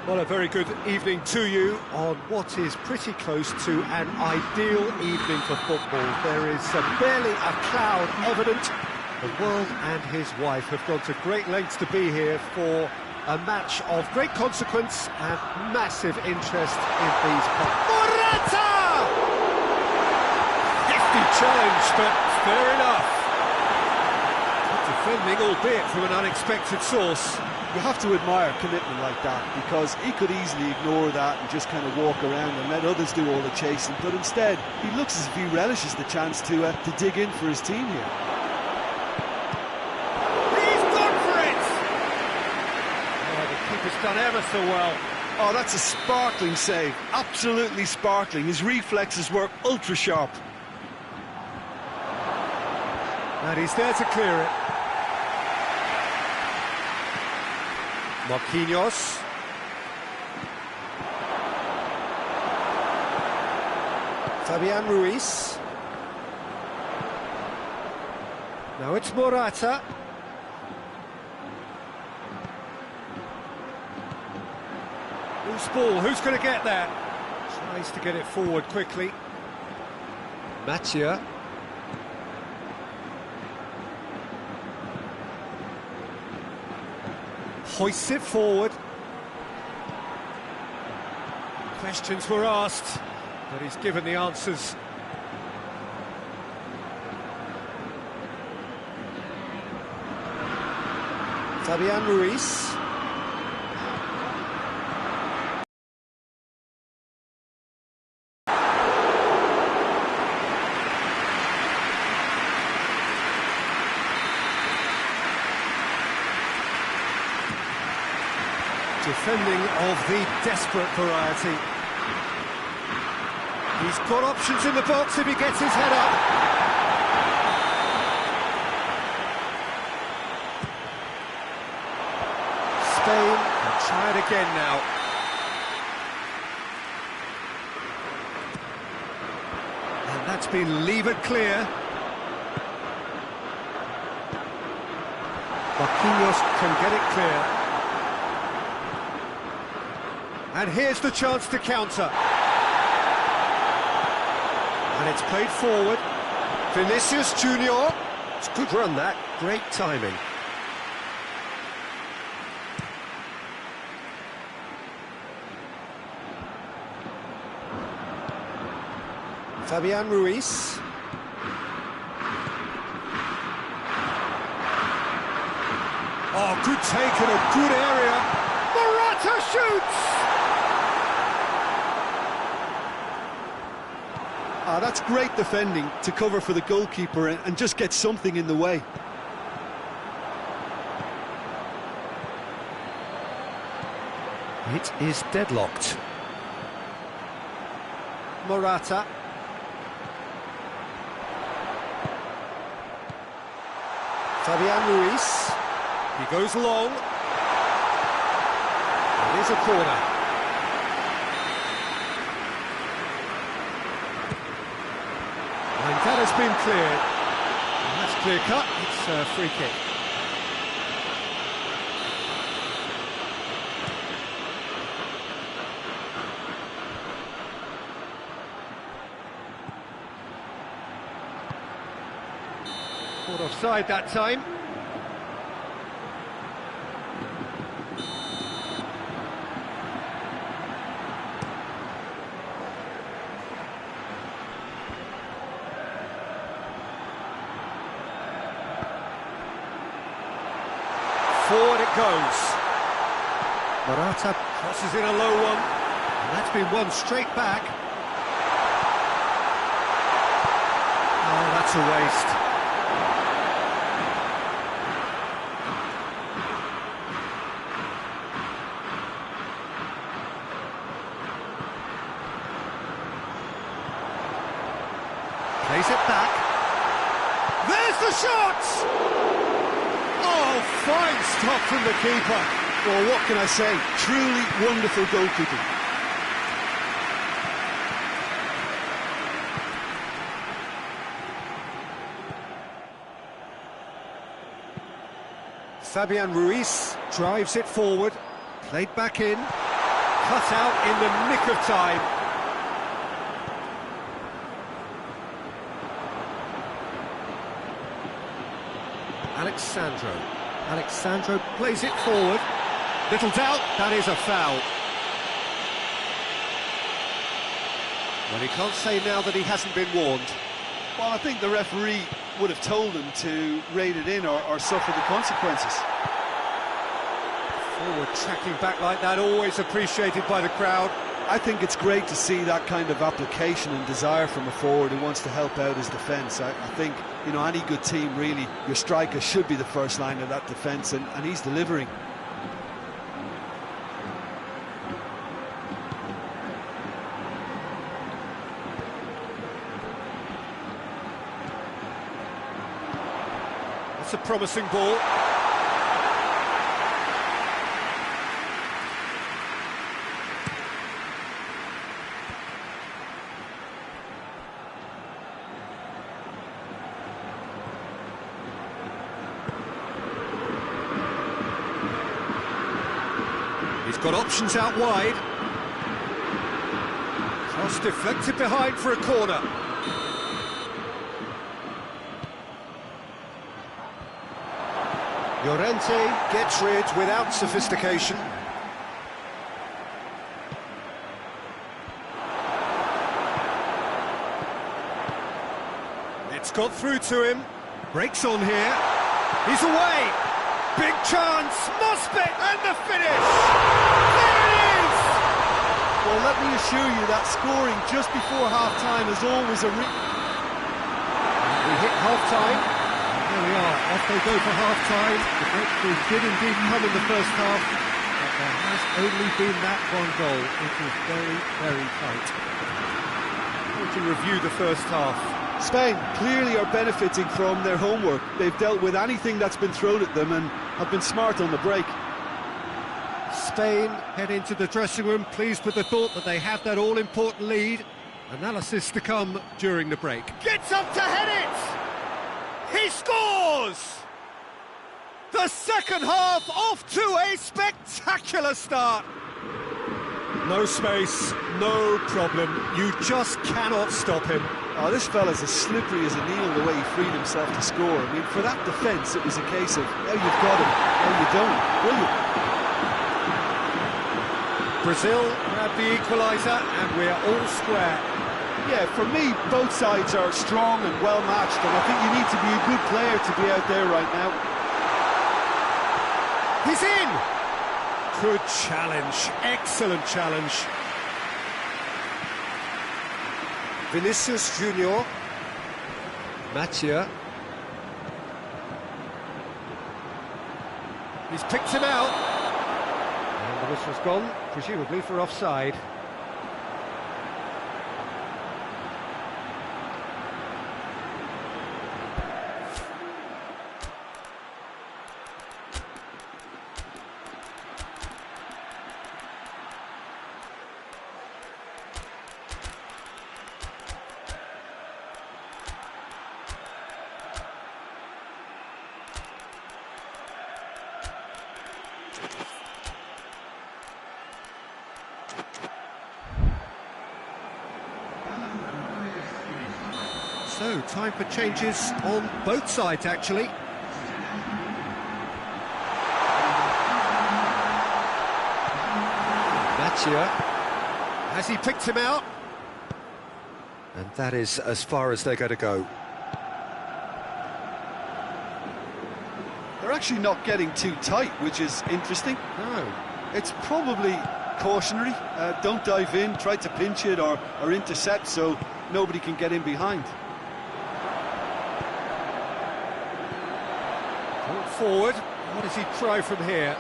Well, a very good evening to you on what is pretty close to an ideal evening for football. There is barely a cloud evident. The world and his wife have gone to great lengths to be here for a match of great consequence and massive interest in these parts. Morata! Hefty challenge, but fair enough. Good defending, albeit from an unexpected source. You have to admire commitment like that, because he could easily ignore that and just kind of walk around and let others do all the chasing, but instead he looks as if he relishes the chance to dig in for his team here. He's gone for it! Oh, the keeper's done ever so well. Oh, that's a sparkling save, absolutely sparkling. His reflexes work ultra sharp. And he's there to clear it. Marquinhos. Fabian Ruiz. Now it's Morata. Loose ball, who's going to get that? Tries to get it forward quickly. Mattia. Hoists it forward. Questions were asked, but he's given the answers. Fabian Ruiz. Defending of the desperate variety. He's got options in the box if he gets his head up. Spain can try it again now. And that's been levered clear. Marquinhos can get it clear. And here's the chance to counter. And it's played forward. Vinicius Junior. It's a good run, that. Great timing. Fabian Ruiz. Oh, good take in a good area. Morata shoots! That's great defending to cover for the goalkeeper and just get something in the way. It is deadlocked. Morata. Fabian Ruiz. He goes long. It is a corner. And that has been cleared. And that's clear cut. It's a free kick. Caught offside that time. Forward it goes. Morata crosses in a low one, and that's been won straight back. Oh, that's a waste. Plays it back. There's the shot! Oh, fine stop from the keeper. Well, what can I say? Truly wonderful goalkeeping. Fabian Ruiz drives it forward, played back in. cut out in the nick of time. Alexandro plays it forward. Little doubt, that is a foul. Well, he can't say now that he hasn't been warned. Well, I think the referee would have told him to rate it in or suffer the consequences. Forward tracking back like that, always appreciated by the crowd. I think it's great to see that kind of application and desire from a forward who wants to help out his defence. I think, you know, any good team, really, your striker should be the first line of that defence, and he's delivering. That's a promising ball. He's got options out wide. Cross deflected behind for a corner. Llorente gets rid without sophistication. It's got through to him. Breaks on here. He's away. Big chance. Must be. And the finish. There it is. Well, let me assure you that scoring just before half-time is always a... We hit half-time. There we are, off they go for half-time. The breakthrough did indeed come in the first half, but there has only been that one goal. It was very, very tight. How would you review the first half? Spain clearly are benefiting from their homework. They've dealt with anything that's been thrown at them and have been smart on the break. Spain head into the dressing room pleased with the thought that they have that all-important lead. Analysis to come during the break. Gets up to head it! He scores! The second half off to a spectacular start. No space, no problem. You just cannot stop him. Oh, this fella's as slippery as a needle the way he freed himself to score. I mean, for that defence, it was a case of, now you've got him, now you don't. Brilliant. Brazil grab the equaliser, and we're all square. Yeah, for me, both sides are strong and well-matched, and I think you need to be a good player to be out there right now. He's in! Good challenge, excellent challenge. Vinicius Junior. Mathieu. He's picked him out. And the whistle's gone, presumably for offside. So, time for changes on both sides, actually. Mathieu. Has he picked him out? And that is as far as they're going to go. They're actually not getting too tight, which is interesting. No. It's probably cautionary. Don't dive in, try to pinch it or intercept so nobody can get in behind. Forward, what does he try from here?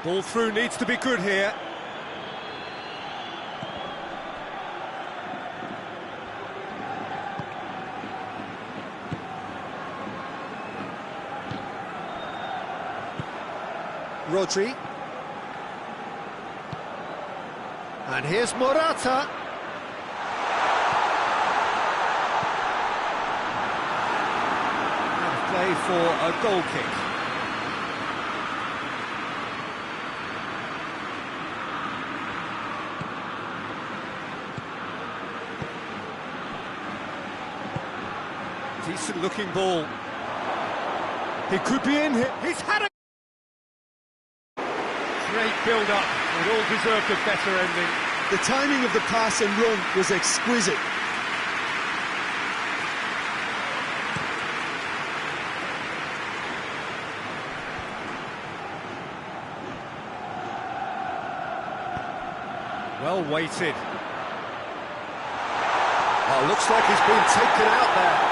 Ball through needs to be good here. Rodri. And here's Morata. And play for a goal kick. Decent looking ball. He could be in here. He's had a great build-up. It all deserved a better ending. The timing of the pass and run was exquisite. Well weighted. Oh, looks like he's been taken out there.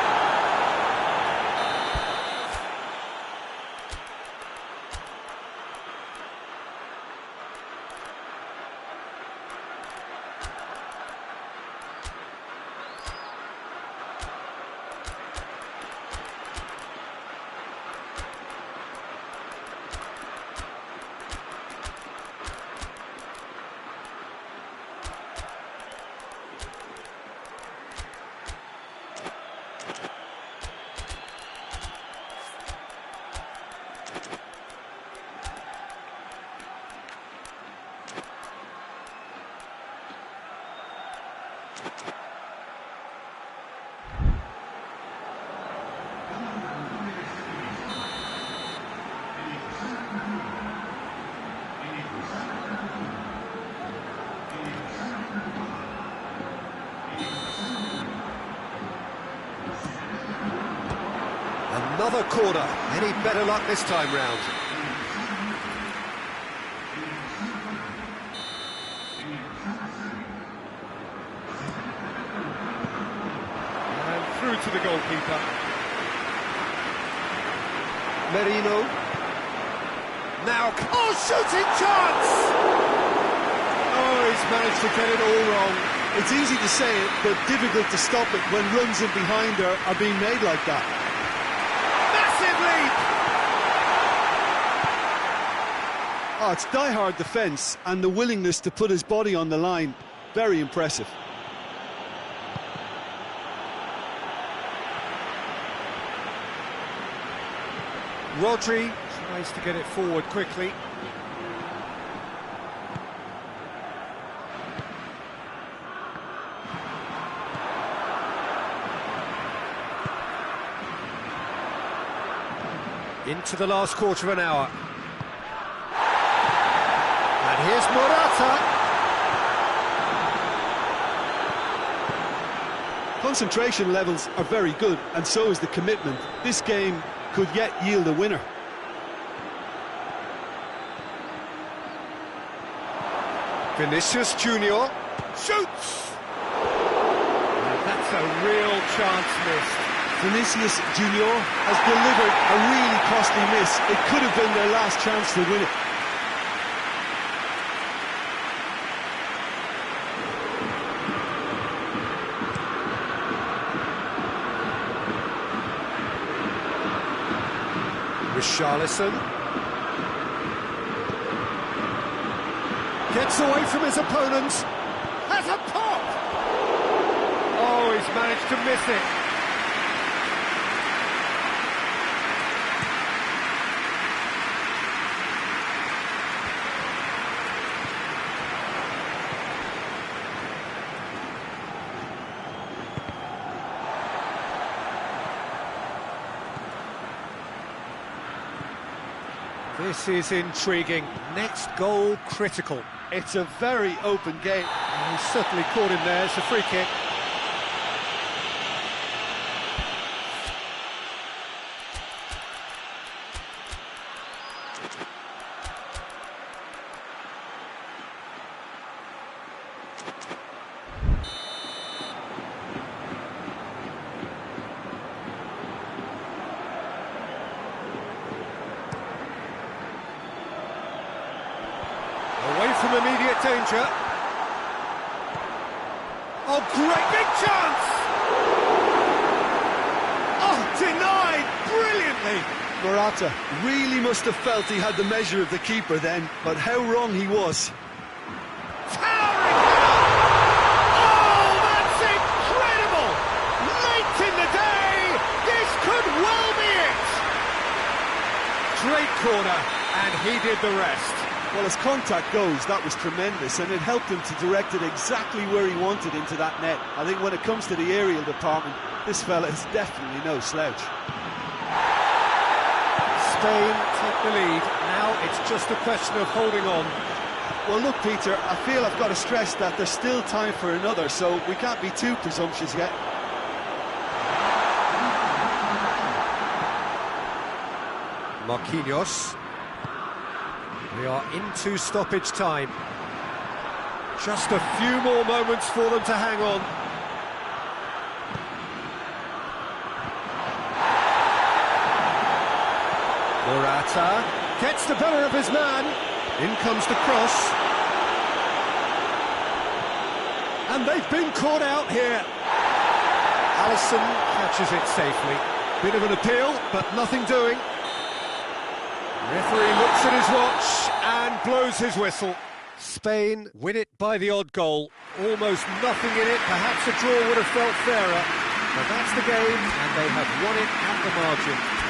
Another corner. Any better luck this time round? And through to the goalkeeper. Merino. Now, oh, shooting chance! Oh, he's managed to get it all wrong. It's easy to say it, but difficult to stop it when runs in behind her are being made like that. Oh, it's die-hard defence and the willingness to put his body on the line. Very impressive. Rodri tries to get it forward quickly. Into the last quarter of an hour. And here's Morata. Concentration levels are very good, and so is the commitment. This game could yet yield a winner. Vinicius Junior shoots! And that's a real chance missed. Vinicius Junior has delivered a really costly miss. It could have been their last chance to win it. Richarlison gets away from his opponent, has a pop! Oh, he's managed to miss it. This is intriguing. Next goal critical. It's a very open game. He's certainly caught him there. It's a free kick. Away from immediate danger. Oh, great big chance! Oh, denied brilliantly! Morata really must have felt he had the measure of the keeper then, but how wrong he was. Towering! corner, and he did the rest. Well, as contact goes, that was tremendous, and it helped him to direct it exactly where he wanted into that net. I think when it comes to the aerial department, this fella is definitely no slouch. Spain take the lead. Now it's just a question of holding on. Well, look, Peter, I feel I've got to stress that there's still time for another, so we can't be too presumptuous yet. Marquinhos. We are into stoppage time. Just a few more moments for them to hang on. Morata gets the better of his man. In comes the cross. And they've been caught out here. Alisson catches it safely. Bit of an appeal, but nothing doing. Referee looks at his watch and blows his whistle. Spain win it by the odd goal. Almost nothing in it. Perhaps a draw would have felt fairer. But that's the game, and they have won it at the margin.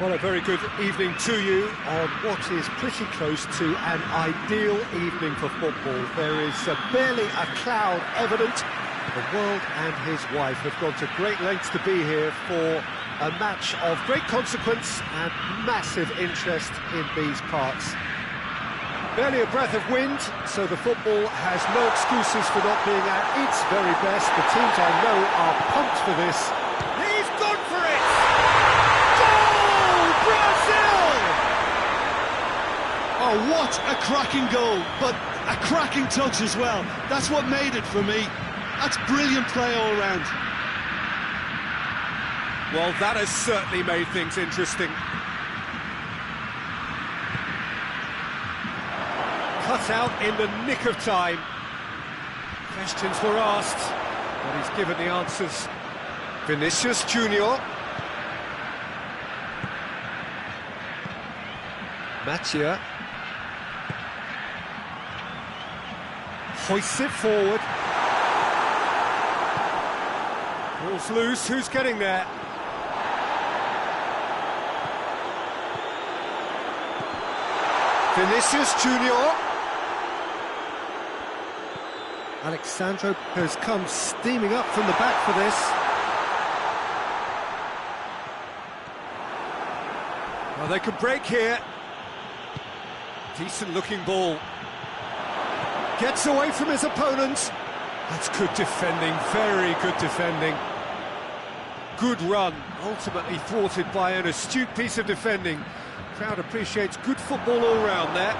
Well, a very good evening to you on what is pretty close to an ideal evening for football. There is barely a cloud evident. The world and his wife have gone to great lengths to be here for a match of great consequence and massive interest in these parts. Barely a breath of wind, so the football has no excuses for not being at its very best. The teams I know are pumped for this. He's gone for it! Oh, what a cracking goal, but a cracking touch as well. That's what made it for me. That's brilliant play all round. Well, that has certainly made things interesting. Cut out in the nick of time. Questions were asked, but he's given the answers. Vinicius Junior. Mattia. Hoists it forward. Ball's loose, who's getting there? Vinicius Junior. Alexandro has come steaming up from the back for this. Well, they could break here. Decent looking ball. Gets away from his opponent. That's good defending, very good defending. Good run, ultimately thwarted by an astute piece of defending. Crowd appreciates good football all round there.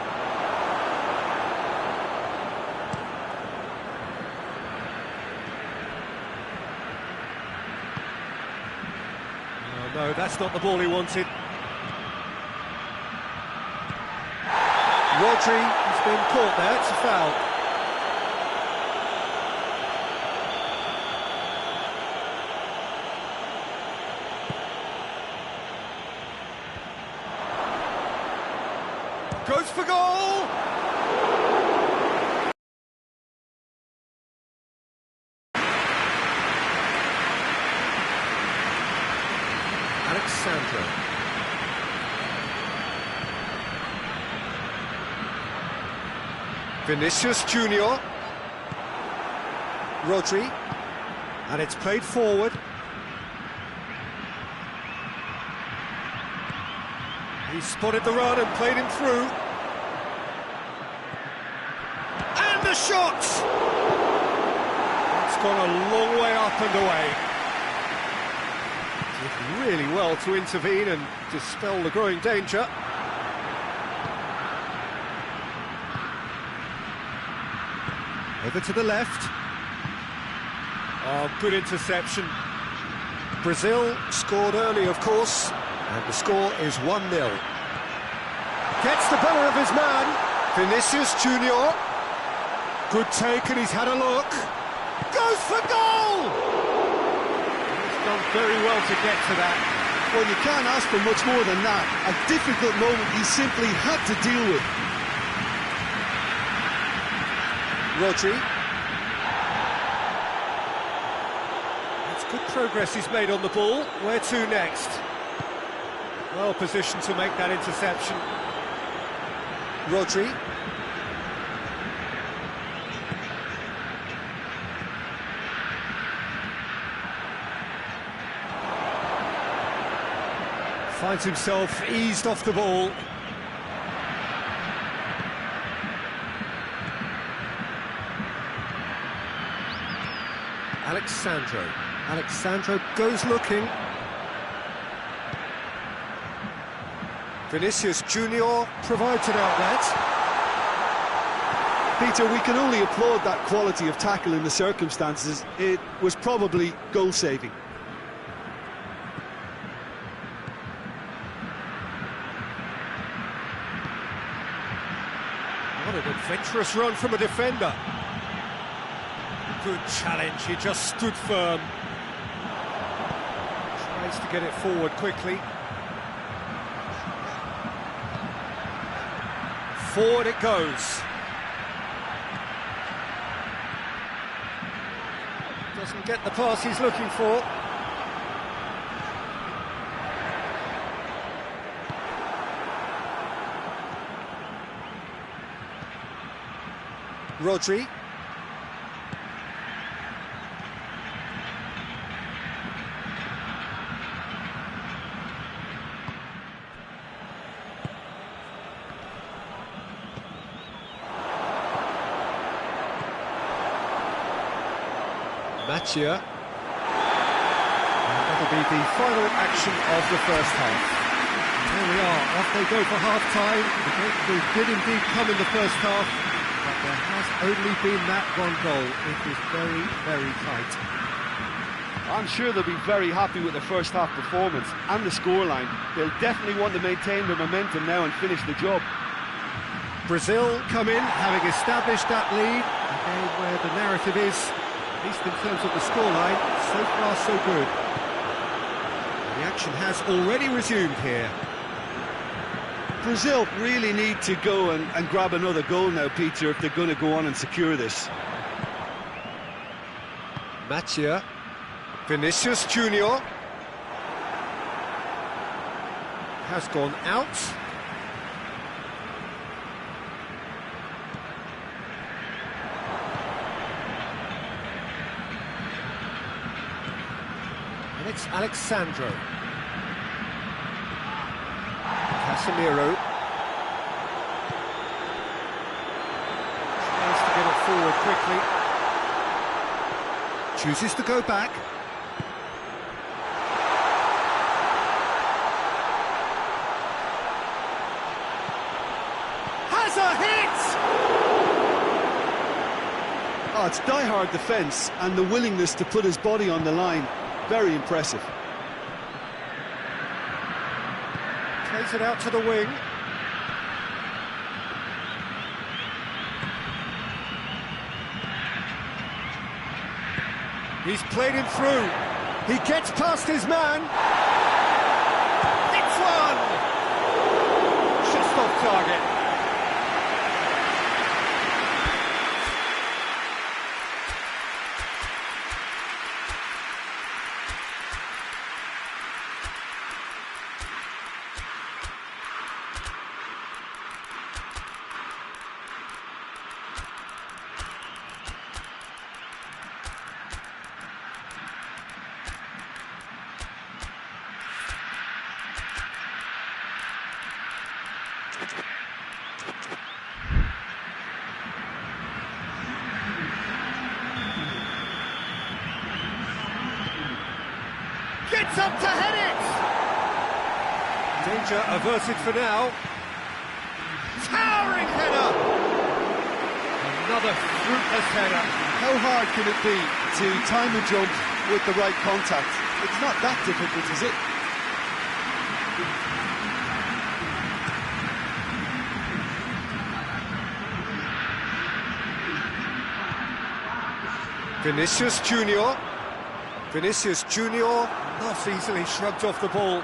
Oh no, that's not the ball he wanted. Rodri has been caught there, it's a foul. Goes for goal! Alexandro. Vinicius Junior. Rodri. And it's played forward. He spotted the run and played him through. And the shot! It's gone a long way up and away. Did really well to intervene and dispel the growing danger. Over to the left. Oh, good interception. Brazil scored early, of course. And the score is 1-0. Gets the better of his man. Vinicius Junior. Good take, and he's had a look. Goes for goal! He's done very well to get to that. Well, you can't ask for much more than that. A difficult moment he simply had to deal with. Rodri. That's good progress he's made on the ball. Where to next? Well positioned to make that interception. Rodri. Finds himself eased off the ball. Alexandro goes looking. Vinicius Junior provides an outlet. Peter, we can only applaud that quality of tackle in the circumstances. It was probably goal-saving. What an adventurous run from a defender. Good challenge, he just stood firm. Tries to get it forward quickly. Forward it goes. Doesn't get the pass he's looking for. Rodri. Mattia. And that'll be the final action of the first half. And here we are, off they go for half-time. The breakthrough did indeed come in the first half, but there has only been that one goal. It is very, very tight. I'm sure they'll be very happy with the first half performance and the scoreline. They'll definitely want to maintain their momentum now and finish the job. Brazil come in, having established that lead, again where the narrative is, at least in terms of the scoreline, so far so good. The action has already resumed here. Brazil really need to go and grab another goal now, Peter, if they're going to go on and secure this. Mattia. Vinicius Junior. Has gone out. And it's Alexandro. Casemiro. Tries to get it forward quickly. Chooses to go back. Has a hit! Oh, it's die-hard defence and the willingness to put his body on the line. Very impressive. Plays it out to the wing. He's played him through. He gets past his man. It's one! Just off target. Gets up to head it! Danger averted for now. Towering header! Another fruitless header. How hard can it be to time a jump with the right contact? It's not that difficult, is it? Vinicius Junior. Vinicius Junior not easily shrugged off the ball.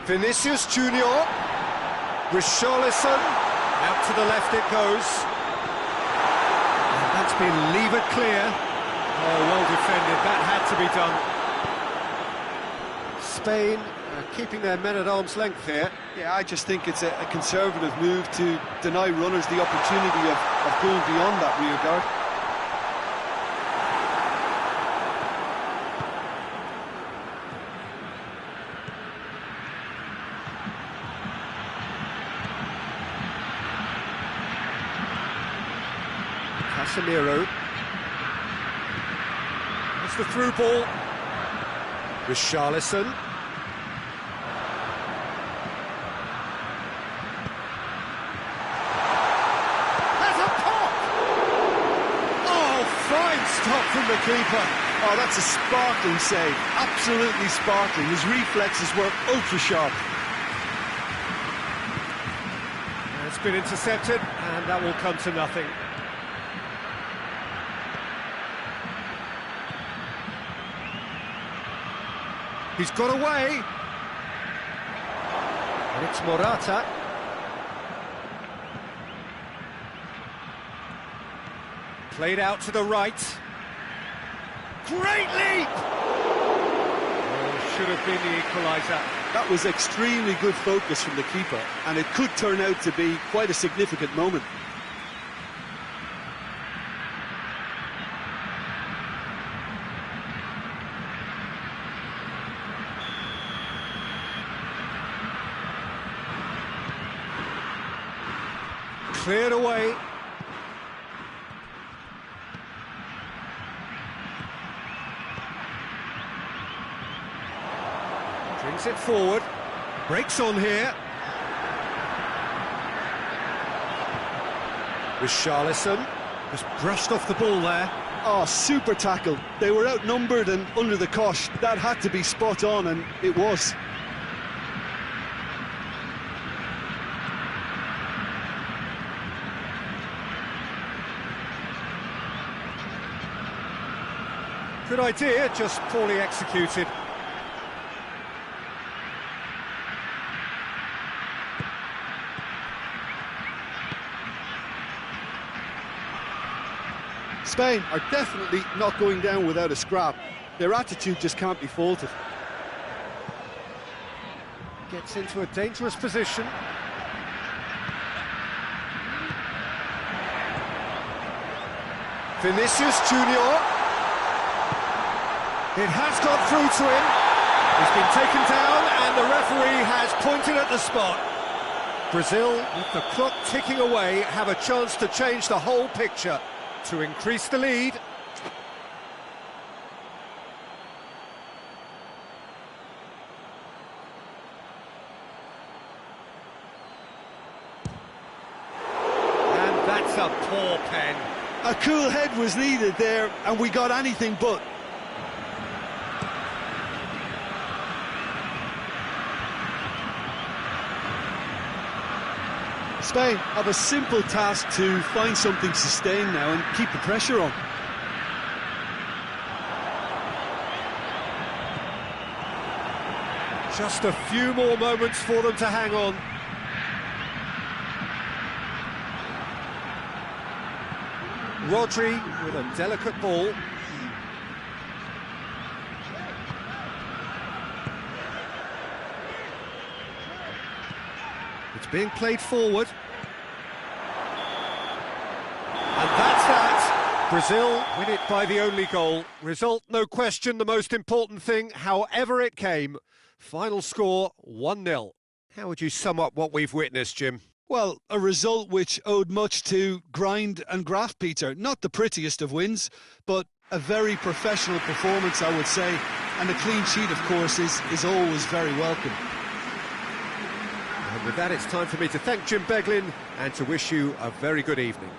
Vinicius Junior. Richarlison. Out to the left it goes. And that's been levered clear. Oh, well defended. That had to be done. Spain keeping their men at arm's length here. Yeah, I just think it's a conservative move to deny runners the opportunity of going beyond that rear guard. Casemiro. It's the through ball. Richarlison. Has a pop! Oh, fine stop from the keeper. Oh, that's a sparkling save. Absolutely sparkling. His reflexes were ultra sharp. It's been intercepted, and that will come to nothing. He's got away. And it's Morata. Played out to the right. Great leap! Oh, should have been the equaliser. That was extremely good focus from the keeper, and it could turn out to be quite a significant moment. Cleared away. Brings it forward. Breaks on here. Richarlison just brushed off the ball there. Oh, super tackle. They were outnumbered and under the cosh. That had to be spot on, and it was. Good idea, just poorly executed. Spain are definitely not going down without a scrap. Their attitude just can't be faulted. Gets into a dangerous position. Vinicius Junior. It has got through to him. He's been taken down and the referee has pointed at the spot. Brazil, with the clock ticking away, have a chance to change the whole picture to increase the lead. a poor pen. A cool head was needed there, and we got anything but. Spain have a simple task to find something sustained now and keep the pressure on. Just a few more moments for them to hang on. Rodri with a delicate ball. It's being played forward. And that's that. Brazil win it by the only goal. Result, no question, the most important thing, however it came. Final score, 1-0. How would you sum up what we've witnessed, Jim? Well, a result which owed much to grind and graft, Peter. Not the prettiest of wins, but a very professional performance, I would say. And a clean sheet, of course, is always very welcome. And with that, it's time for me to thank Jim Beglin and to wish you a very good evening.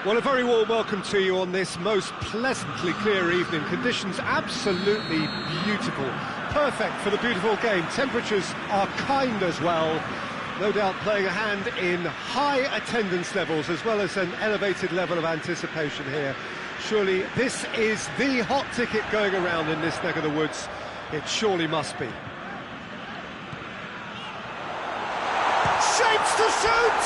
Well, a very warm welcome to you on this most pleasantly clear evening. Conditions absolutely beautiful. Perfect for the beautiful game. Temperatures are kind as well. No doubt playing a hand in high attendance levels as well as an elevated level of anticipation here. Surely this is the hot ticket going around in this neck of the woods. It surely must be. Shapes to shoot!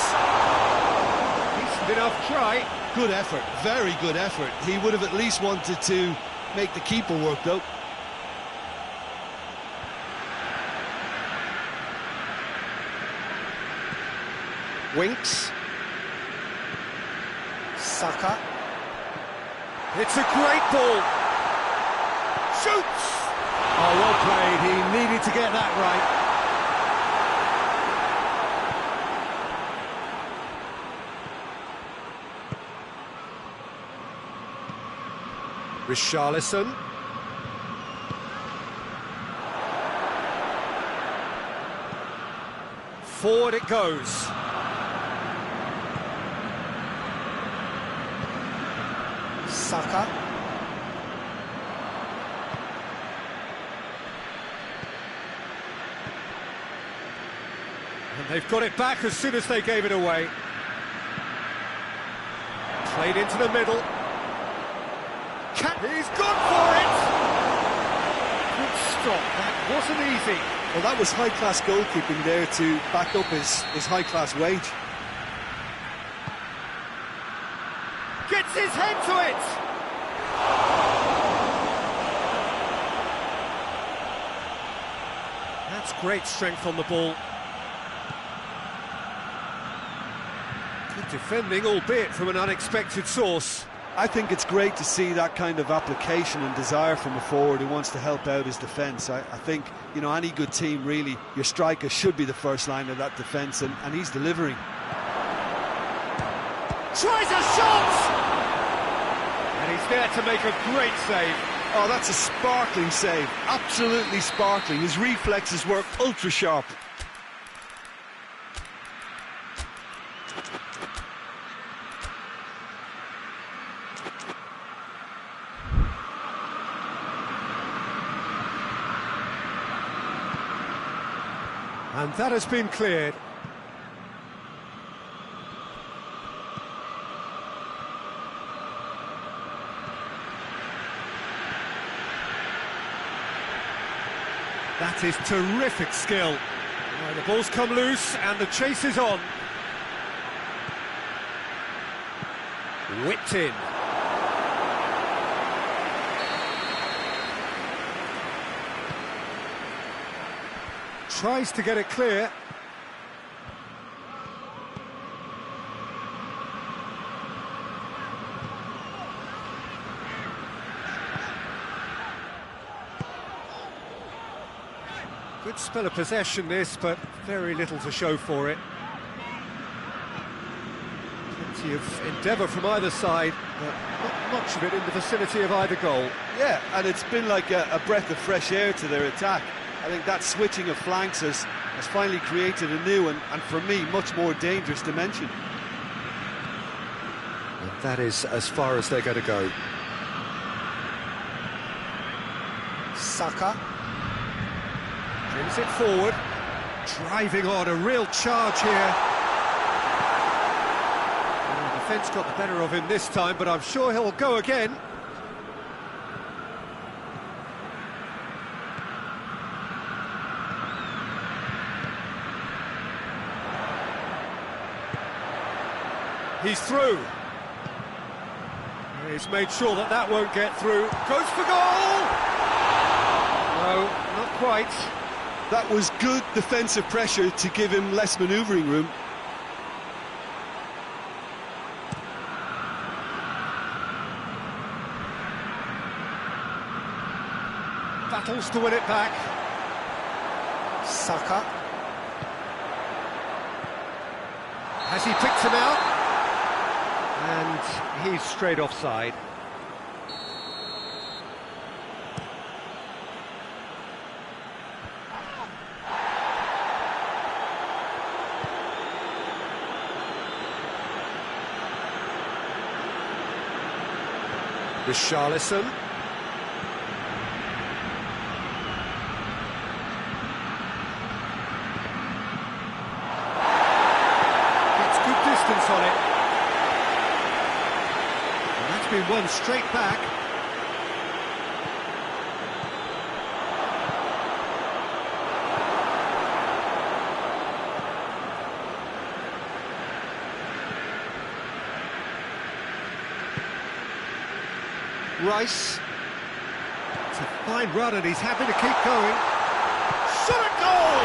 Decent enough try. Good effort, very good effort. He would have at least wanted to make the keeper work, though. Winks. Saka. It's a great ball. Shoots! Oh, well played. He needed to get that right. Richarlison. Forward it goes. Saka. And they've got it back as soon as they gave it away. Played into the middle. He's gone for it! Good stop, that wasn't easy. Well, that was high-class goalkeeping there to back up his high-class wage. puts his head to it! That's great strength on the ball. Good defending, albeit from an unexpected source. I think it's great to see that kind of application and desire from a forward who wants to help out his defence. I think, you know, any good team, really, your striker should be the first line of that defence, and he's delivering. Tries a shot! And he's there to make a great save. Oh, that's a sparkling save. Absolutely sparkling. His reflexes were ultra-sharp. And that has been cleared. That is terrific skill. Well, the ball's come loose and the chase is on. Whipped in. Tries to get it clear. Good spell of possession this, but very little to show for it. Plenty of endeavour from either side, but not much of it in the vicinity of either goal. Yeah, and it's been like a breath of fresh air to their attack. I think that switching of flanks has finally created a new and for me, much more dangerous dimension. And that is as far as they're going to go. Saka. Brings it forward. Driving on, a real charge here. Well, the defence got the better of him this time, but I'm sure he'll go again. He's through. He's made sure that that won't get through. Goes for goal! No, not quite. That was good defensive pressure to give him less manoeuvring room. Battles to win it back. Saka. Has he picked him out? And he's straight offside. Richarlison. Gets good distance on it. And that's been won straight back. Rice. It's a fine run and he's happy to keep going. Shot at goal!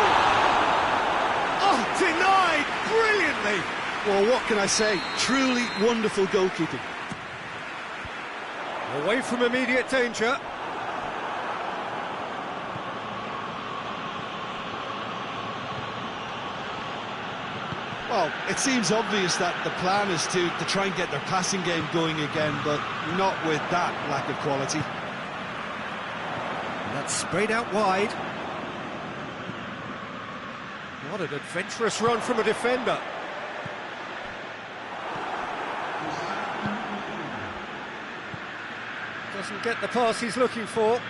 Oh, denied brilliantly! Well, what can I say? Truly wonderful goalkeeping. Away from immediate danger. Well, it seems obvious that the plan is to try and get their passing game going again, but not with that lack of quality. And that's sprayed out wide. What an adventurous run from a defender. Doesn't get the pass he's looking for.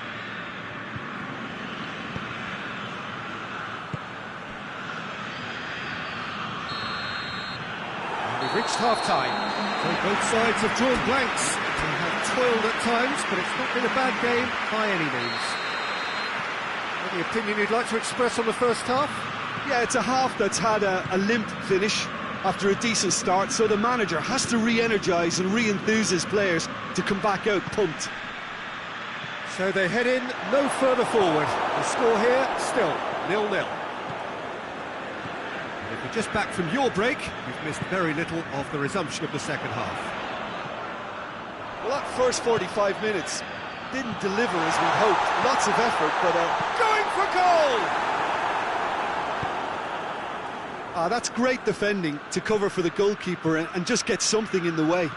Reached half-time. So both sides have drawn blanks. They have toiled at times, but it's not been a bad game by any means. Any opinion you'd like to express on the first half? Yeah, it's a half that's had a limp finish. after a decent start, so the manager has to re-energise and re-enthuse his players to come back out pumped. So they head in no further forward. The score here, still 0-0. If you're just back from your break, you've missed very little of the resumption of the second half. Well, that first 45 minutes didn't deliver as we hoped. Lots of effort, but going for goal! That's great defending to cover for the goalkeeper and just get something in the way.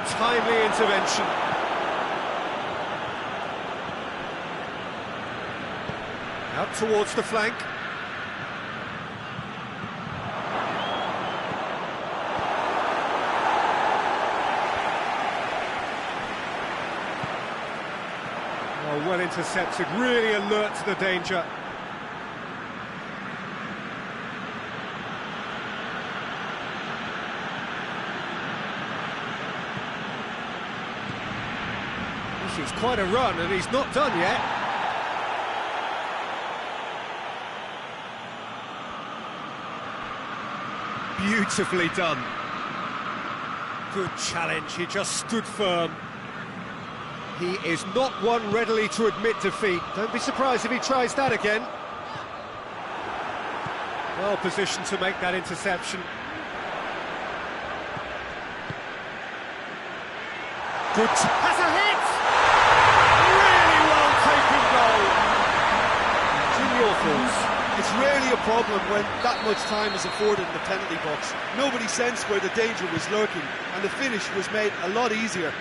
Timely intervention. Out towards the flank. Oh, well intercepted, really alert to the danger. This is quite a run, and he's not done yet. Beautifully done. Good challenge, he just stood firm. He is not one readily to admit defeat. Don't be surprised if he tries that again. Well positioned to make that interception. Good. Has a hit! Really well taken goal. Jim, your thoughts? It's rarely a problem when that much time is afforded in the penalty box. Nobody sensed where the danger was lurking, and the finish was made a lot easier.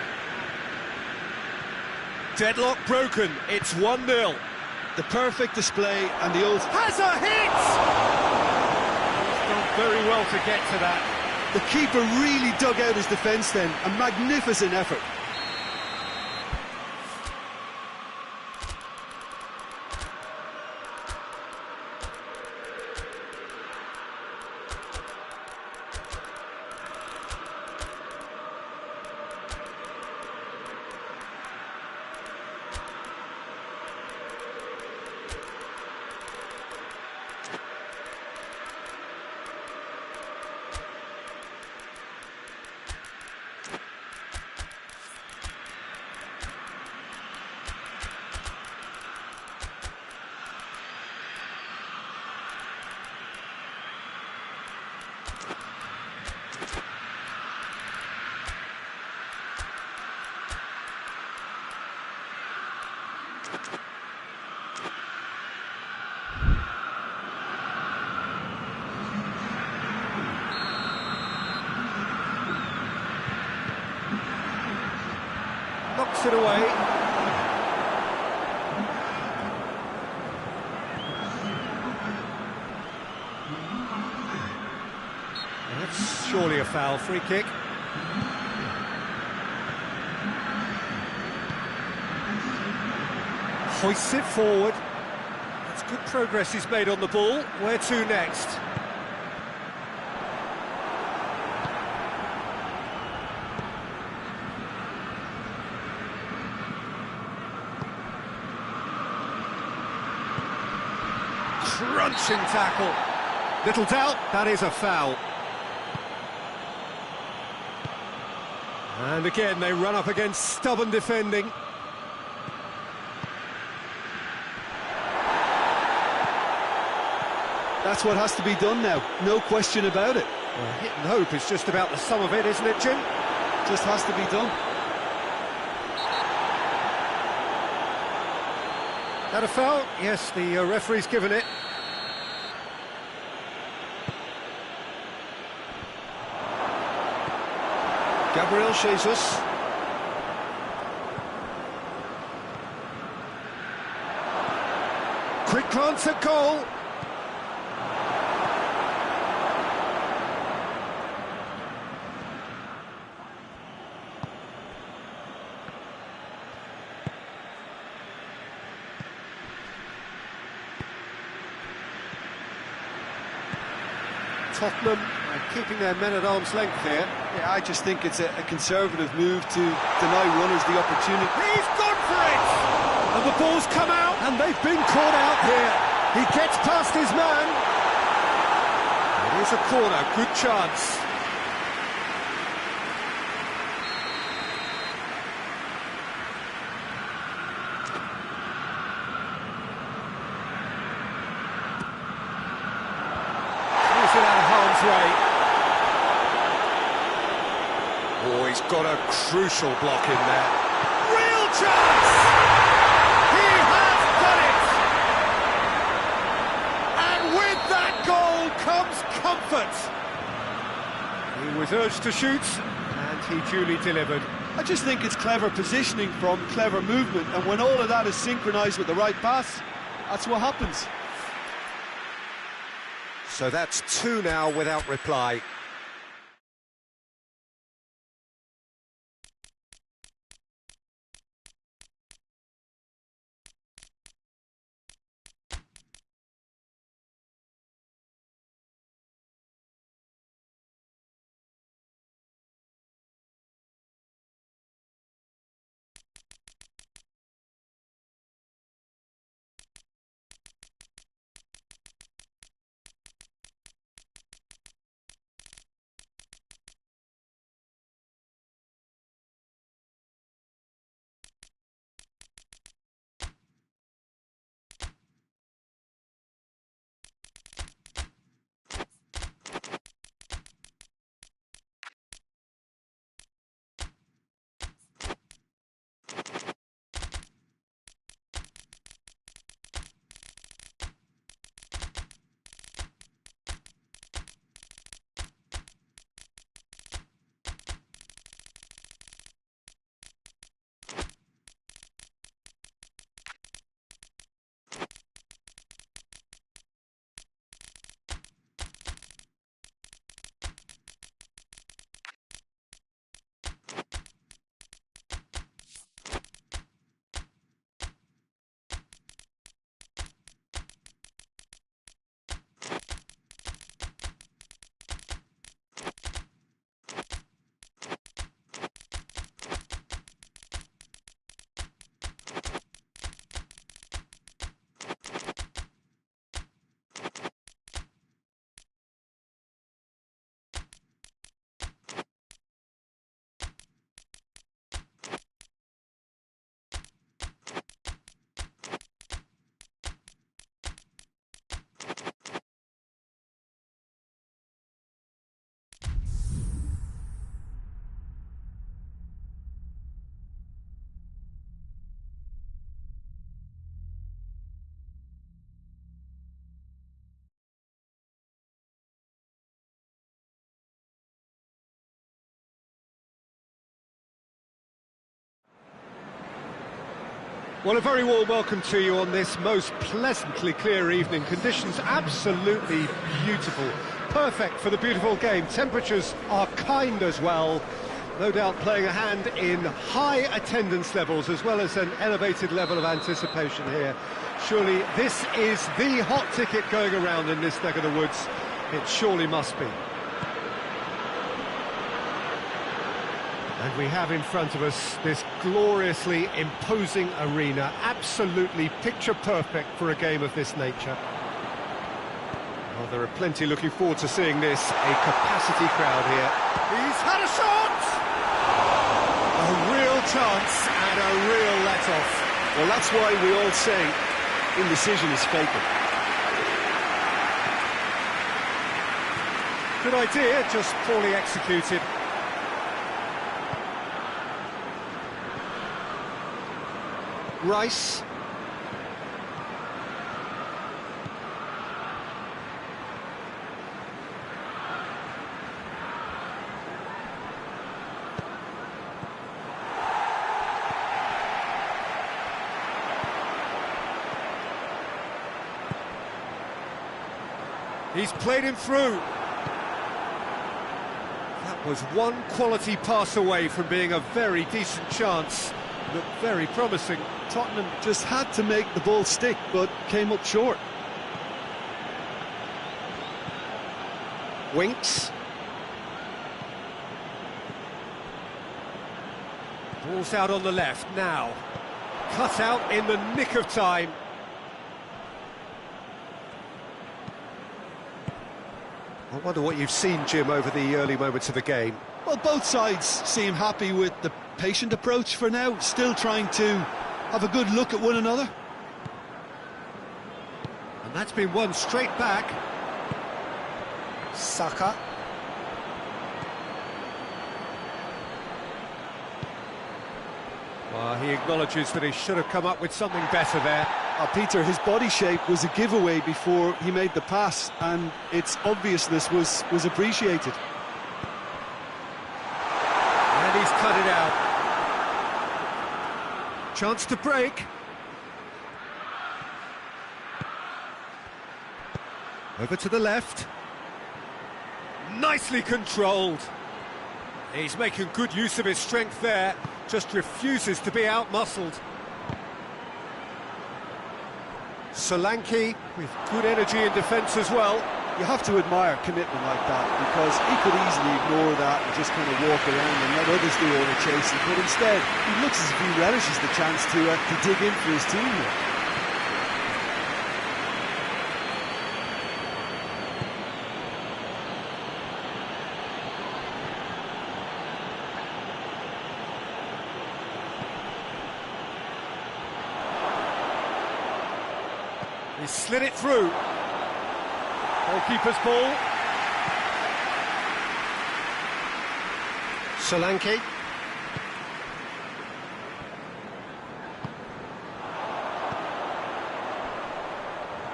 Deadlock broken, it's 1-0. The perfect display, and the old... Has a hit! He's done very well to get to that. The keeper really dug out his defence then, a magnificent effort. Knocks it away. That's surely a foul. Free kick. Hoists it forward. That's good progress he's made on the ball. Where to next? Crunching tackle. Little doubt, that is a foul. And again, they run up against stubborn defending. That's what has to be done now, no question about it. Well, hit and hope is just about the sum of it, isn't it, Jim? Just has to be done. That a foul? Yes, the referee's given it. Gabriel Jesus. Quick glance at goal. Tottenham keeping their men at arm's length here. Yeah, I just think it's a conservative move to deny runners the opportunity. He's gone for it! And the ball's come out, and they've been caught out here. He gets past his man. It is a corner, good chance. He's it out of harm's way. Oh, he's got a crucial block in there. Real chance! He has done it! And with that goal comes comfort. He was urged to shoot, and he duly delivered. I just think it's clever positioning from clever movement, and when all of that is synchronised with the right pass, that's what happens. So that's 2 now without reply. Well, a very warm welcome to you on this most pleasantly clear evening. Conditions absolutely beautiful. Perfect for the beautiful game. Temperatures are kind as well. No doubt playing a hand in high attendance levels as well as an elevated level of anticipation here. Surely this is the hot ticket going around in this neck of the woods. It surely must be. And we have in front of us this gloriously imposing arena, absolutely picture perfect for a game of this nature. Well, there are plenty looking forward to seeing this, a capacity crowd here. He's had a shot! A real chance and a real let-off. Well, that's why we all say indecision is fatal. Good idea, just poorly executed. Rice. He's played him through. That was one quality pass away from being a very decent chance. Looked very promising. Tottenham just had to make the ball stick, but came up short. Winks. Ball's out on the left now. cut out in the nick of time. I wonder what you've seen, Jim, over the early moments of the game. Well, both sides seem happy with the patient approach for now, still trying to have a good look at one another. And that's been won straight back. Saka. Well, he acknowledges that he should have come up with something better there. Peter, his body shape was a giveaway before he made the pass, and its obviousness was appreciated. And he's cut it out. Chance to break. Over to the left. Nicely controlled. He's making good use of his strength there. Just refuses to be out-muscled. Solanke with good energy in defence as well. You have to admire commitment like that, because he could easily ignore that and just kind of walk around and let others do all the chasing, but instead he looks as if he relishes the chance to dig in for his team here. He slid it through. Goalkeeper's ball. Solanke.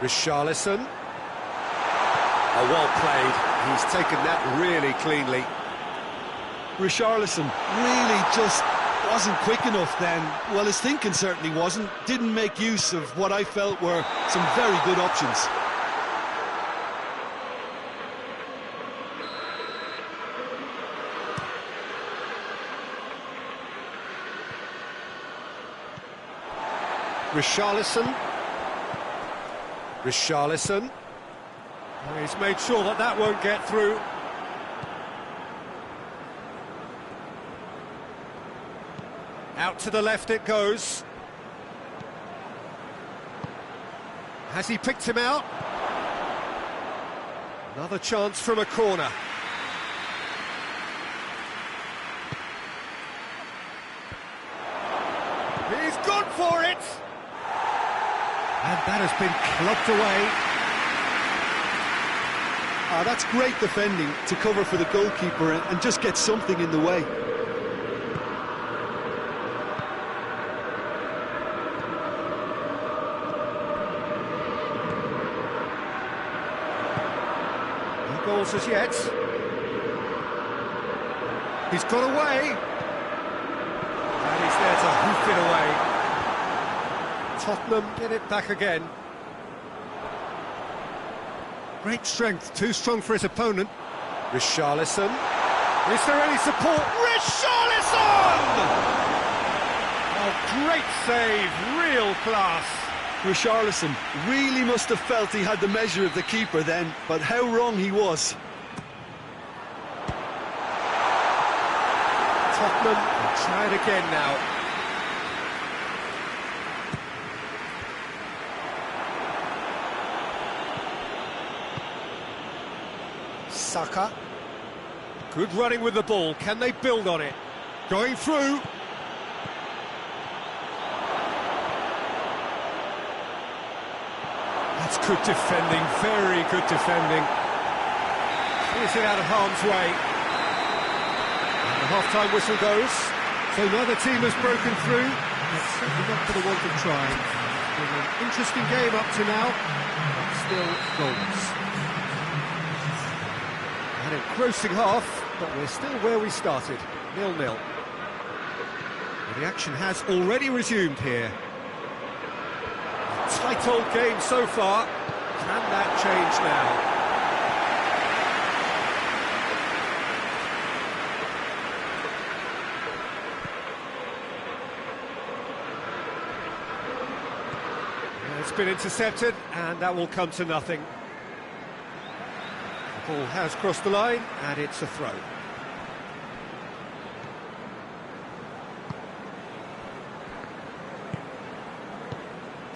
Richarlison. Oh, well played. He's taken that really cleanly. Richarlison really just wasn't quick enough then. Well, his thinking certainly wasn't. Didn't make use of what I felt were some very good options. Richarlison. Richarlison. Oh, he's made sure that that won't get through. Out to the left it goes. Has he picked him out? Another chance from a corner. He's gone for it! And that has been clubbed away. That's great defending to cover for the goalkeeper and just get something in the way. No goals as yet. He's got away. And he's there to hoof it away. Tottenham get it back again. Great strength, too strong for his opponent. Richarlison. Is there any support? Richarlison! Oh, great save, real class. Richarlison really must have felt he had the measure of the keeper then, but how wrong he was. Tottenham will try it again now. Saka. Good running with the ball. Can they build on it? Going through. That's good defending, very good defending. Clears it out of harm's way. And the half-time whistle goes. So neither team has broken through. It's certainly not for the want of trying. It's been an interesting game up to now, but still goals. An engrossing half, but we're still where we started, 0-0. Well, the action has already resumed here. A tight old game so far. Can that change now? It's been intercepted, and that will come to nothing. The ball has crossed the line, and it's a throw.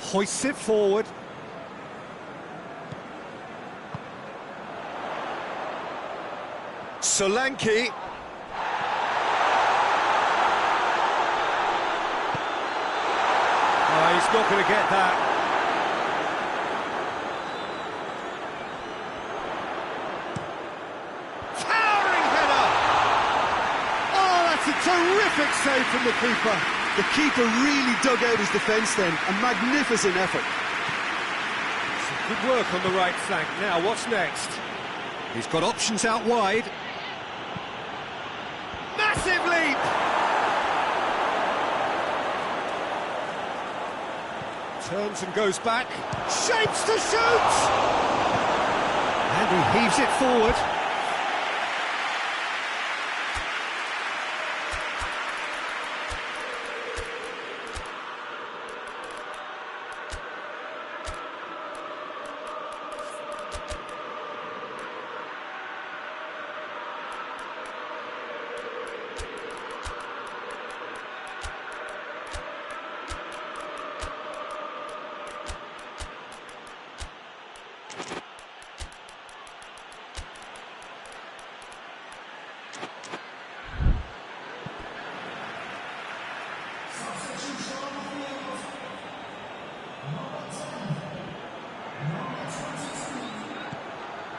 Hoists it forward. Solanke. Oh, he's not going to get that. Towering header! Oh, that's a terrific save from the keeper. The keeper really dug out his defence then. A magnificent effort. Some good work on the right flank. Now, what's next? He's got options out wide. Massive leap! Turns and goes back. Shapes to shoot! And he heaves it forward.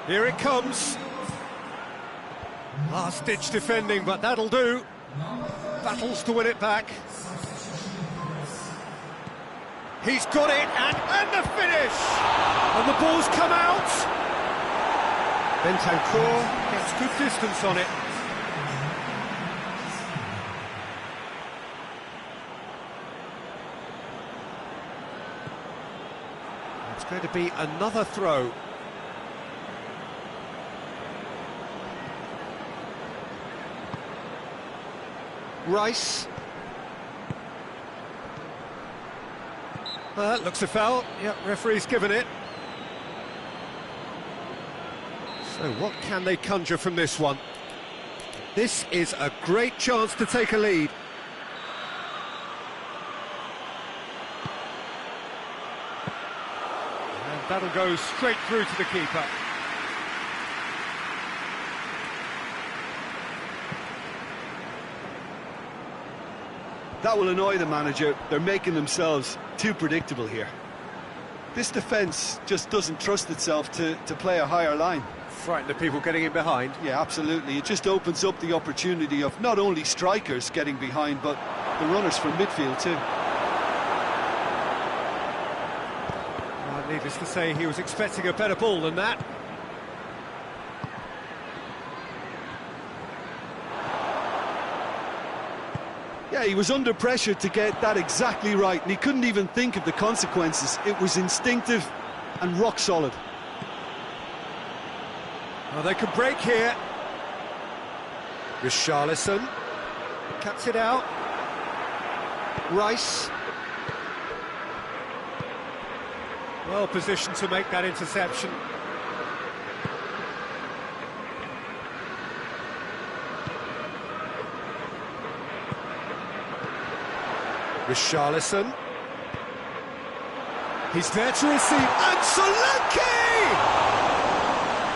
Here it comes. Last-ditch defending, but that'll do. Battles to win it back. He's got it, and the finish! And the ball's come out. Bentancur gets good distance on it. It's going to be another throw. Rice. Looks a foul. Yep, referee's given it. So what can they conjure from this one? This is a great chance to take a lead. And that'll go straight through to the keeper. That will annoy the manager. They're making themselves too predictable here. This defence just doesn't trust itself to play a higher line. Frighten the people getting in behind. Yeah, absolutely. It just opens up the opportunity of not only strikers getting behind, but the runners from midfield too. Well, needless to say, he was expecting a better ball than that. Yeah, he was under pressure to get that exactly right, and he couldn't even think of the consequences. It was instinctive and rock solid. Well, they could break here. Richarlison cuts it out. Rice. Well positioned to make that interception. Richarlison. He's there to receive, and Solanke!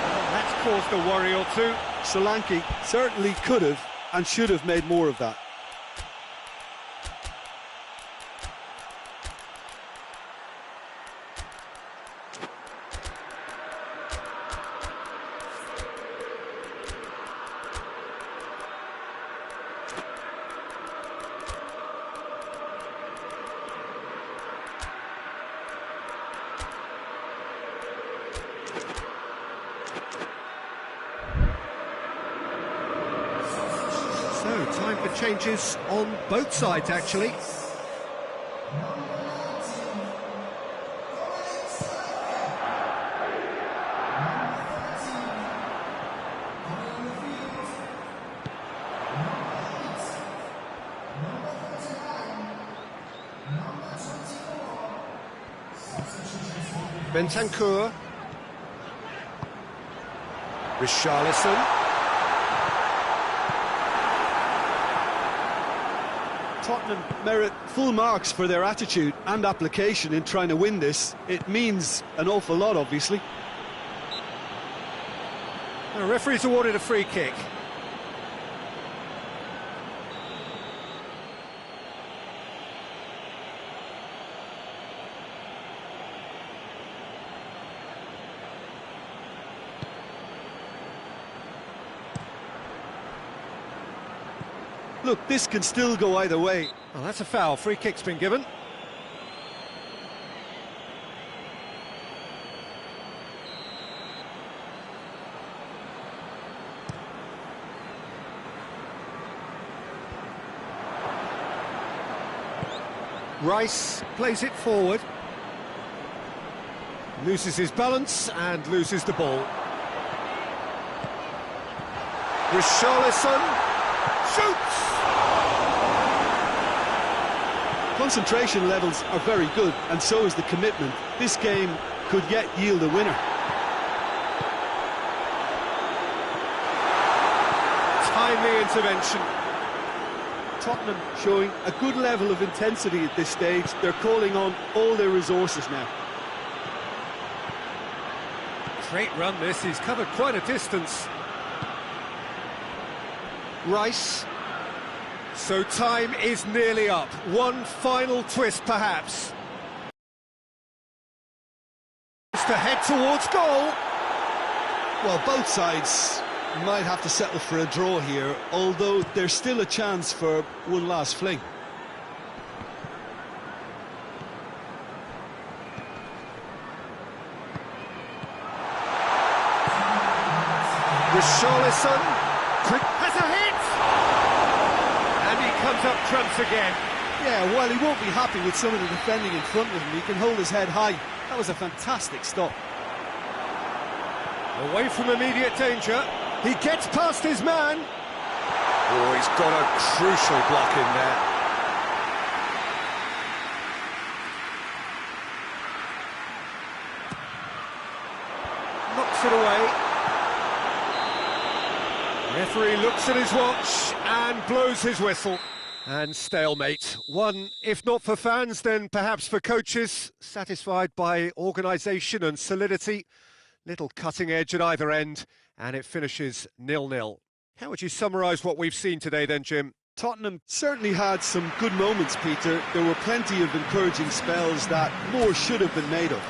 Well, that's caused a worry or two. Solanke certainly could have and should have made more of that. So, time for changes on both sides, actually. Bentancur. Richarlison. Tottenham merit full marks for their attitude and application in trying to win this. It means an awful lot, obviously. The referee's awarded a free kick. Look, this can still go either way. Well, that's a foul. Free kick's been given. Rice plays it forward. Loses his balance and loses the ball. Richarlison shoots! Concentration levels are very good, and so is the commitment. This game could yet yield a winner. Timely intervention. Tottenham showing a good level of intensity at this stage. They're calling on all their resources now. Great run this, he's covered quite a distance. Rice. So time is nearly up. One final twist perhaps. To head towards goal. Well, both sides might have to settle for a draw here, although there's still a chance for one last fling. Richarlison. Quick has a hit! And he comes up trumps again. Yeah, while he won't be happy with some of the defending in front of him, he can hold his head high. That was a fantastic stop. Away from immediate danger. He gets past his man. Oh, he's got a crucial block in there. Knocks it away. Referee looks at his watch and blows his whistle. And stalemate. One, if not for fans, then perhaps for coaches, satisfied by organisation and solidity. Little cutting edge at either end, and it finishes 0-0. How would you summarise what we've seen today then, Jim? Tottenham certainly had some good moments, Peter. There were plenty of encouraging spells that more should have been made of.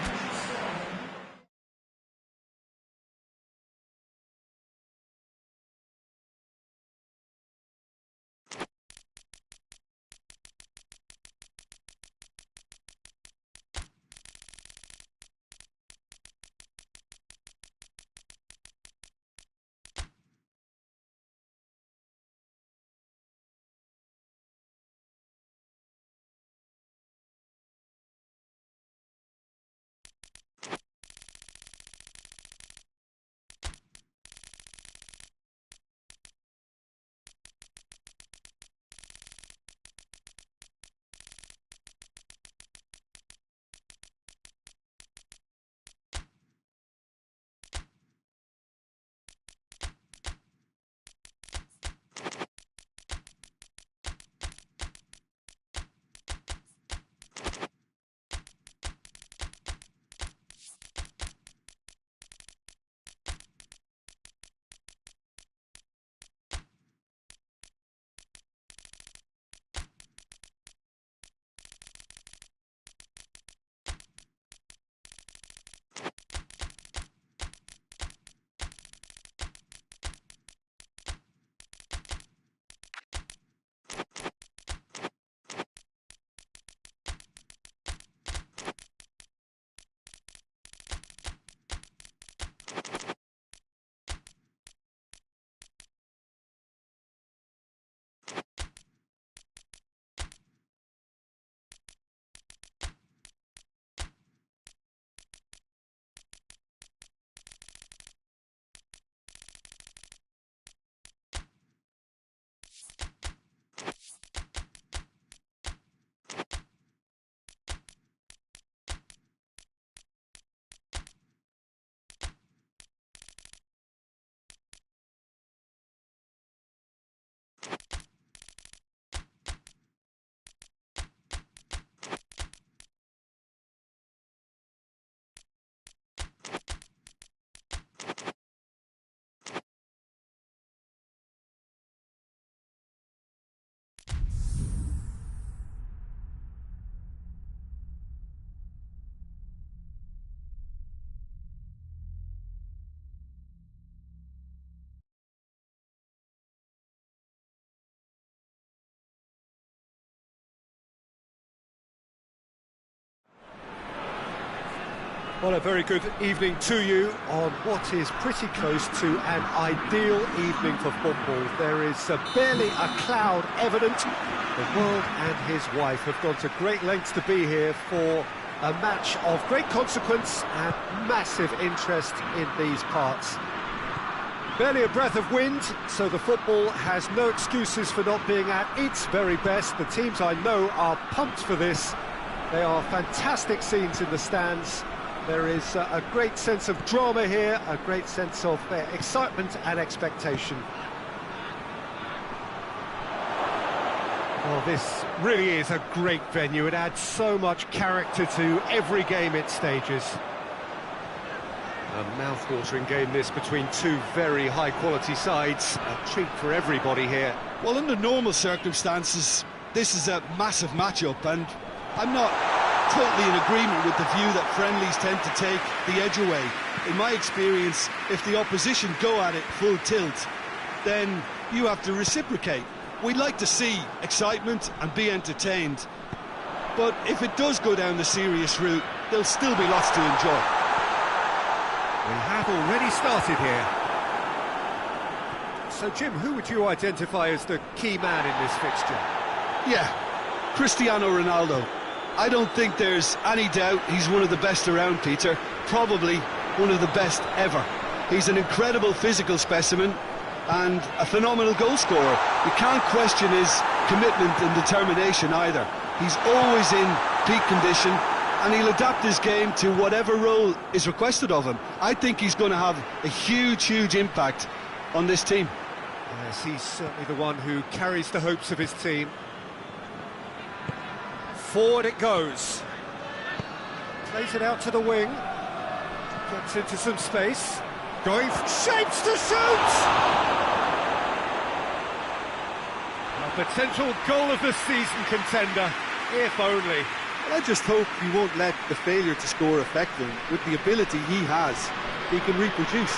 Well, a very good evening to you on what is pretty close to an ideal evening for football. There is barely a cloud evident. The world and his wife have gone to great lengths to be here for a match of great consequence and massive interest in these parts. Barely a breath of wind, so the football has no excuses for not being at its very best. The teams I know are pumped for this. They are fantastic scenes in the stands. There is a great sense of drama here, a great sense of excitement and expectation. Well, this really is a great venue. It adds so much character to every game it stages. A mouth-watering game this between two very high-quality sides. A treat for everybody here. Well, under normal circumstances, this is a massive matchup, and I'm not totally in agreement with the view that friendlies tend to take the edge away. In my experience, if the opposition go at it full tilt, then you have to reciprocate. We'd like to see excitement and be entertained, but if it does go down the serious route, there'll still be lots to enjoy. We have already started here. So, Jim, who would you identify as the key man in this fixture? Yeah, Cristiano Ronaldo. I don't think there's any doubt he's one of the best around, Peter. Probably one of the best ever. He's an incredible physical specimen and a phenomenal goal scorer. You can't question his commitment and determination either. He's always in peak condition, and he'll adapt his game to whatever role is requested of him. I think he's going to have a huge impact on this team. Yes, he's certainly the one who carries the hopes of his team. Forward it goes. Plays it out to the wing. Gets into some space. Going shapes to shoot! A potential goal of the season contender, if only. I just hope he won't let the failure to score affect him. With the ability he has, he can reproduce.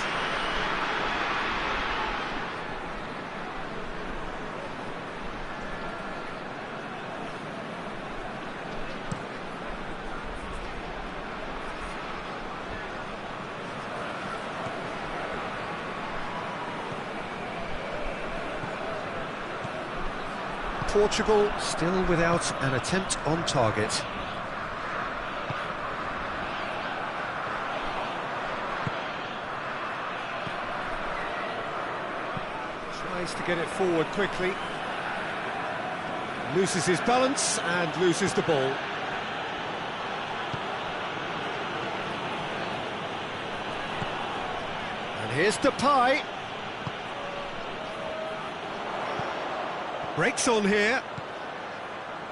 Portugal still without an attempt on target. Tries to get it forward quickly. Loses his balance and loses the ball. And here's Depay. Breaks on here.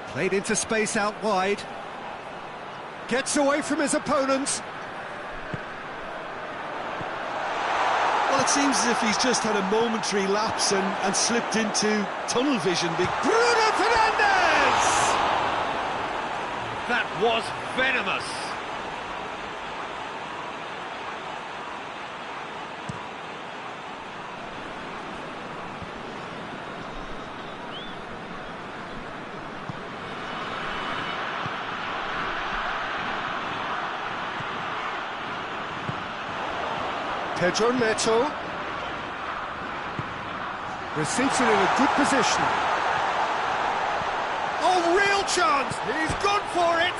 Played into space out wide. Gets away from his opponent. Well, it seems as if he's just had a momentary lapse and slipped into tunnel vision. Bruno Fernandes! That was venomous. Pedro Neto receives it in a good position. Oh, real chance! He's gone for it!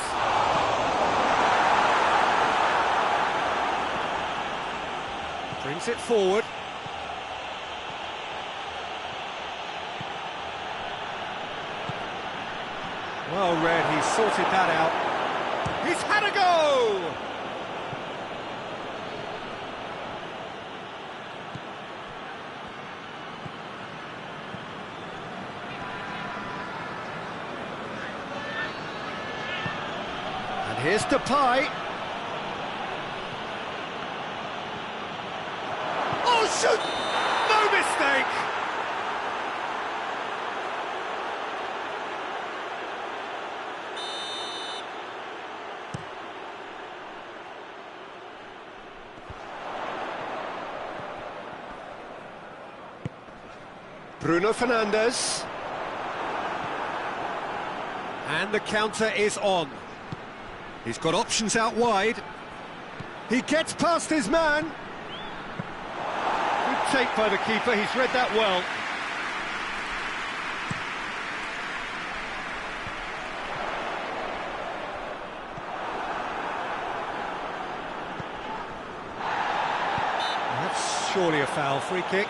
Brings it forward. Well read, he's sorted that out. He's had a go! Here's Depay. Oh, shoot! No mistake! Bruno Fernandes. And the counter is on. He's got options out wide. He gets past his man. Good take by the keeper, he's read that well. That's surely a foul, free kick.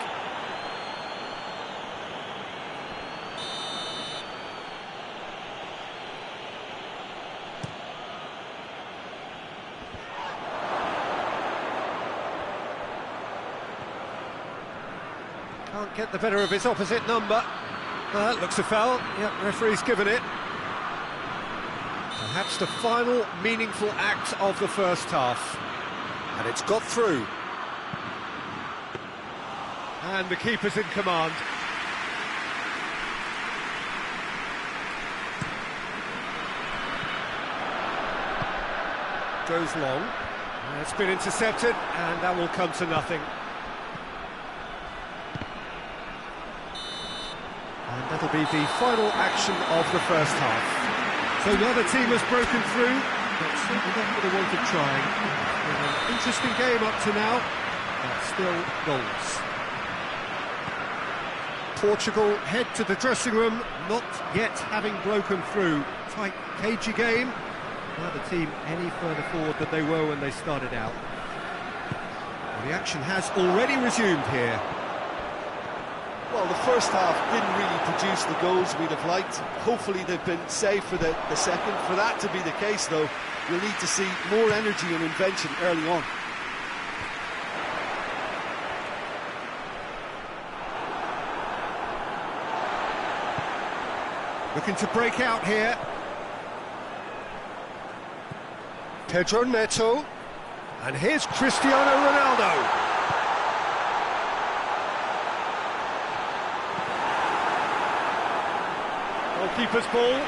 Can't get the better of his opposite number. Looks a foul. Yep, referee's given it. Perhaps the final meaningful act of the first half. And it's got through. And the keeper's in command. Goes long. It's been intercepted, and that will come to nothing. And that'll be the final action of the first half. So neither team has broken through, but certainly not for the want of trying. It's been an interesting game up to now, but still goals. Portugal head to the dressing room, not yet having broken through. Tight, cagey game. Neither team any further forward than they were when they started out. Well, the action has already resumed here. Well, the first half didn't really produce the goals we'd have liked. Hopefully they've been saved for the second. For that to be the case, though, we'll need to see more energy and invention early on. Looking to break out here. Pedro Neto. And here's Cristiano Ronaldo. Goalkeeper's ball.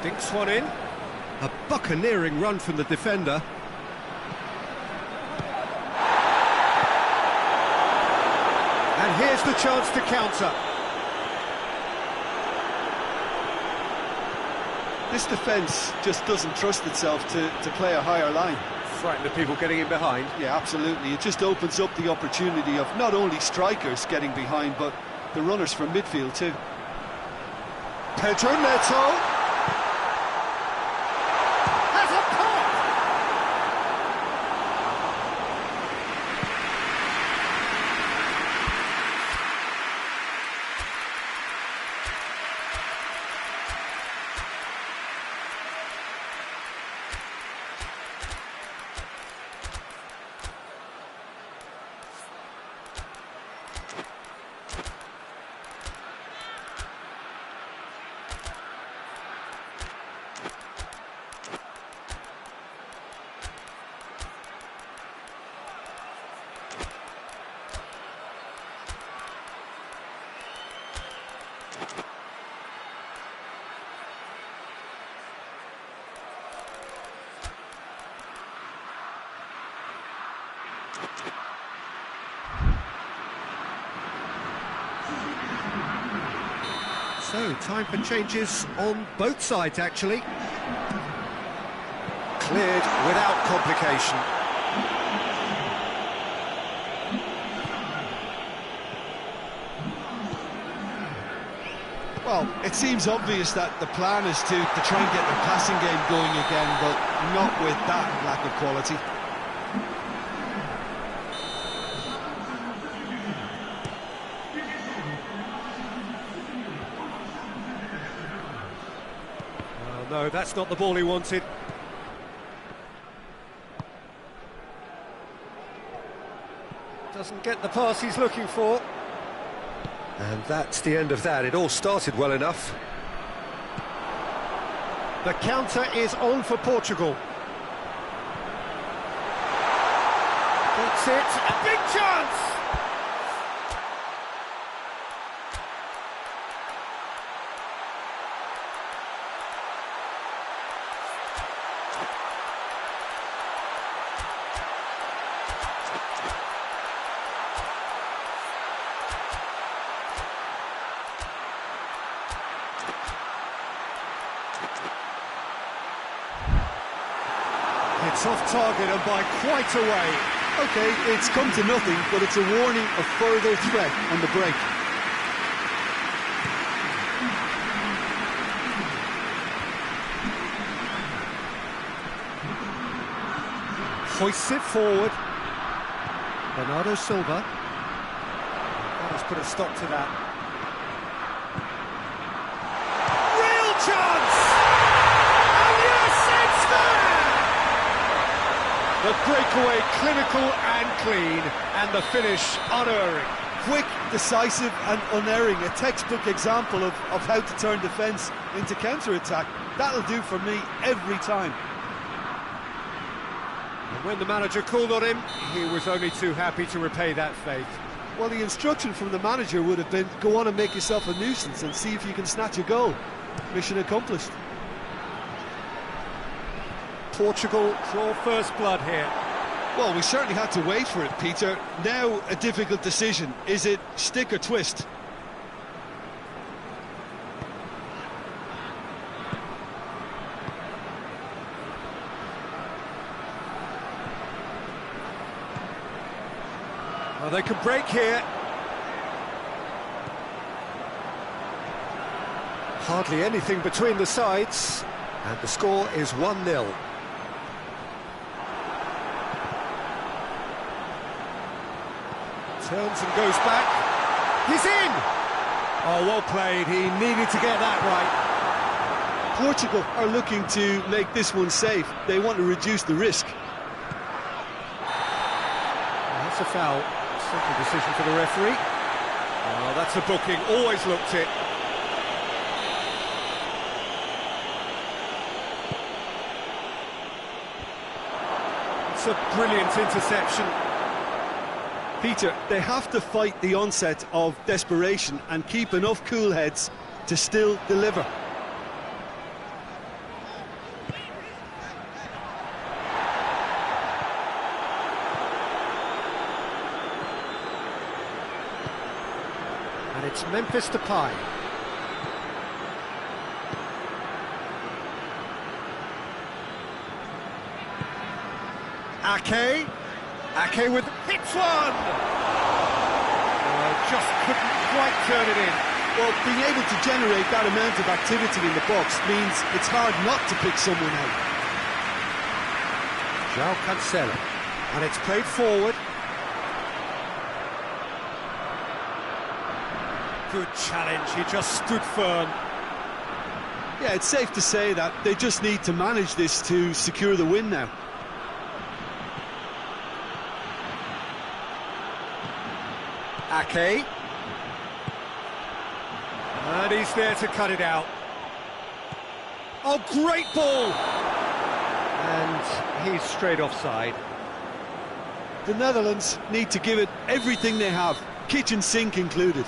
Dinks one in. A buccaneering run from the defender. And here's the chance to counter. This defence just doesn't trust itself to play a higher line. Frighten the people getting in behind. Yeah, absolutely. It just opens up the opportunity of not only strikers getting behind, but the runners from midfield too. Pedro Neto. Has a pop! So, time for changes on both sides, actually. Cleared without complication. Well, it seems obvious that the plan is to try and get the passing game going again, but not with that lack of quality. No, that's not the ball he wanted. Doesn't get the pass he's looking for. And that's the end of that. It all started well enough. The counter is on for Portugal. Gets it. A big chance! That's off target and by quite a way. OK, it's come to nothing, but it's a warning of further threat on the break. Hoists it forward. Bernardo Silva. Let's put a stop to that. Real chance! And yes, it's there! The breakaway clinical and clean, and the finish unerring. Quick, decisive and unerring. A textbook example of how to turn defence into counter-attack. That'll do for me every time. And when the manager called on him, he was only too happy to repay that faith. Well, the instruction from the manager would have been, go on and make yourself a nuisance and see if you can snatch a goal. Mission accomplished. Portugal draw first blood here. Well, we certainly had to wait for it, Peter. Now a difficult decision. Is it stick or twist? Well, they could break here. Hardly anything between the sides, and the score is 1-0. Turns and goes back. He's in! Oh, well played. He needed to get that right. Portugal are looking to make this one safe. They want to reduce the risk. That's a foul. Simple decision for the referee. Oh, that's a booking. Always looked it. It's a brilliant interception. Peter, they have to fight the onset of desperation and keep enough cool heads to still deliver. And it's Memphis Depay. Ake with hits one! Just couldn't quite turn it in. Well, being able to generate that amount of activity in the box means it's hard not to pick someone out. João Cancelo. And it's played forward. Good challenge, he just stood firm. Yeah, it's safe to say that they just need to manage this to secure the win now. Ake. And he's there to cut it out. Oh, great ball! And he's straight offside. The Netherlands need to give it everything they have, kitchen sink included.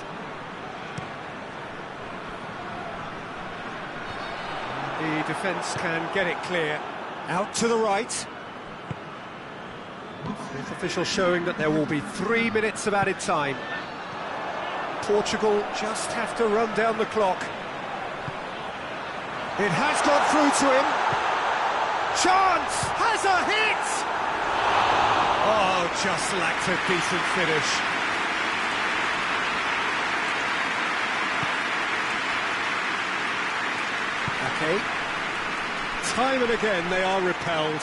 The defence can get it clear. Out to the right. Fifth official showing that there will be 3 minutes of added time. Portugal just have to run down the clock. It has got through to him. Chance! Has a hit! Oh, just lacked a decent finish. Okay. Time and again they are repelled.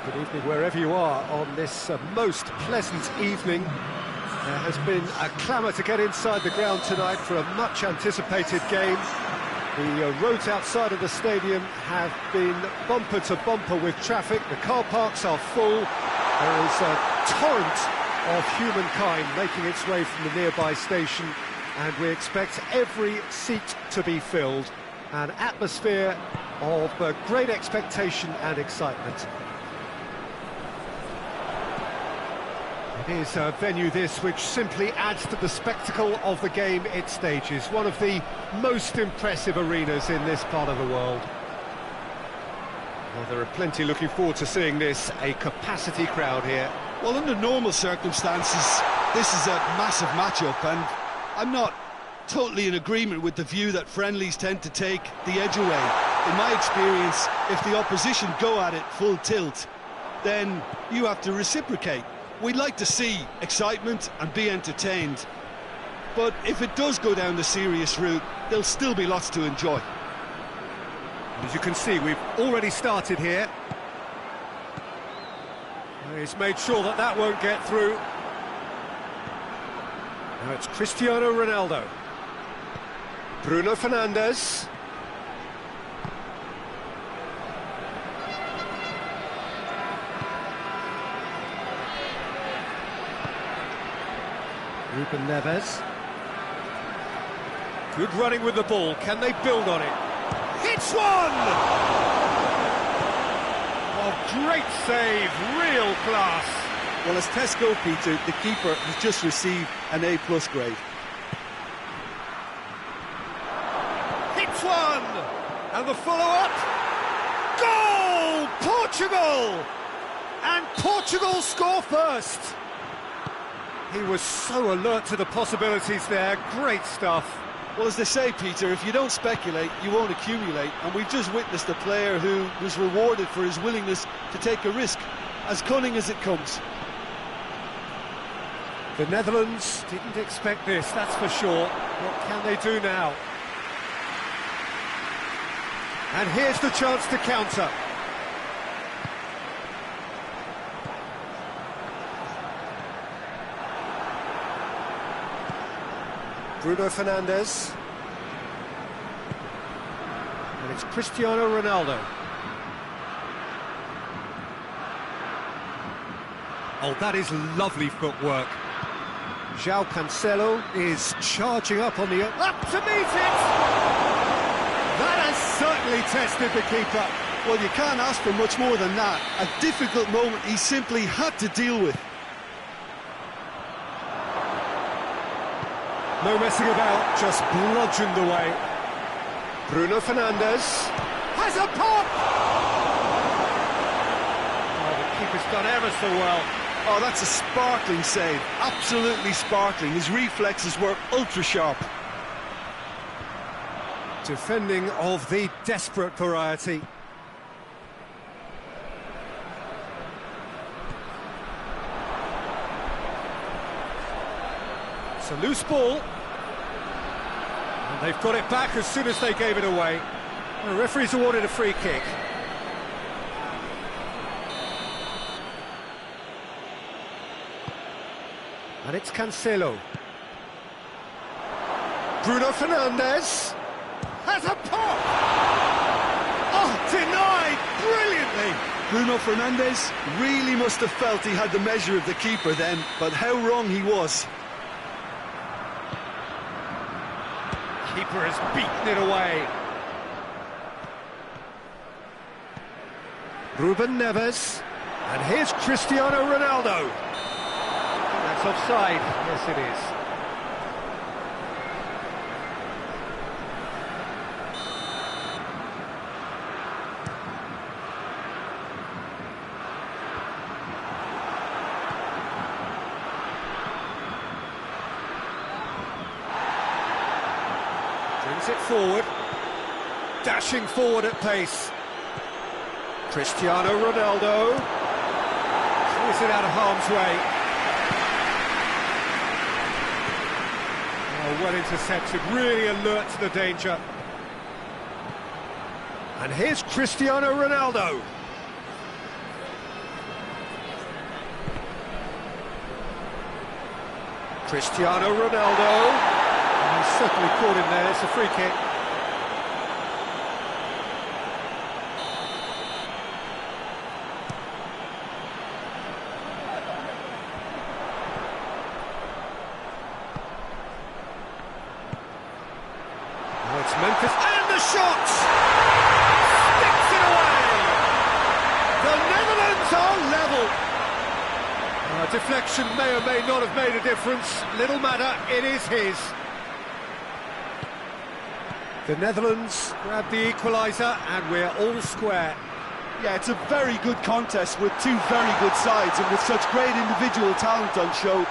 Good evening wherever you are on this most pleasant evening. There has been a clamour to get inside the ground tonight for a much-anticipated game. The roads outside of the stadium have been bumper to bumper with traffic. The car parks are full. There is a torrent of humankind making its way from the nearby station, and we expect every seat to be filled. An atmosphere of great expectation and excitement. It is a venue this which simply adds to the spectacle of the game it stages. One of the most impressive arenas in this part of the world. Well, there are plenty looking forward to seeing this, a capacity crowd here. Well, under normal circumstances, this is a massive matchup, and I'm not totally in agreement with the view that friendlies tend to take the edge away. In my experience, if the opposition go at it full tilt, then you have to reciprocate. We'd like to see excitement and be entertained, but if it does go down the serious route, there'll still be lots to enjoy. As you can see, we've already started here. He's made sure that that won't get through. Now it's Cristiano Ronaldo. Bruno Fernandes. Ruben Neves. Good running with the ball. Can they build on it? Hits one! Oh, great save, real class. Well, as tests go, Peter, the keeper has just received an A+ grade. Hits one! And the follow-up. Goal! Portugal! And Portugal score first. He was so alert to the possibilities there. Great stuff. Well, as they say, Peter, if you don't speculate, you won't accumulate. And we've just witnessed a player who was rewarded for his willingness to take a risk, as cunning as it comes. The Netherlands didn't expect this, that's for sure. What can they do now? And here's the chance to counter. Bruno Fernandes. And it's Cristiano Ronaldo. Oh, that is lovely footwork. João Cancelo is charging up on the... Up to meet it! That has certainly tested the keeper. Well, you can't ask for much more than that. A difficult moment he simply had to deal with. No messing about, just bludgeoned away. Bruno Fernandes has a pop! Oh, the keeper's done ever so well. Oh, that's a sparkling save. Absolutely sparkling. His reflexes were ultra-sharp. Defending of the desperate variety. It's a loose ball. And they've got it back as soon as they gave it away. The referee's awarded a free kick. And it's Cancelo. Bruno Fernandes has a pop! Oh, denied brilliantly! Bruno Fernandes really must have felt he had the measure of the keeper then, but how wrong he was. Keeper has beaten it away. Ruben Neves. And here's Cristiano Ronaldo. That's offside. Yes, it is. Brings it forward. Dashing forward at pace. Cristiano Ronaldo. Clears it out of harm's way. Oh, well intercepted, really alert to the danger. And here's Cristiano Ronaldo. Cristiano Ronaldo. And he's certainly caught him there. It's a free kick. Now it's Memphis, and the shot! Sticks it away! The Netherlands are level! Deflection may or may not have made a difference. Little matter, it is his. The Netherlands grab the equaliser, and we're all square. Yeah, it's a very good contest with two very good sides, and with such great individual talent on show,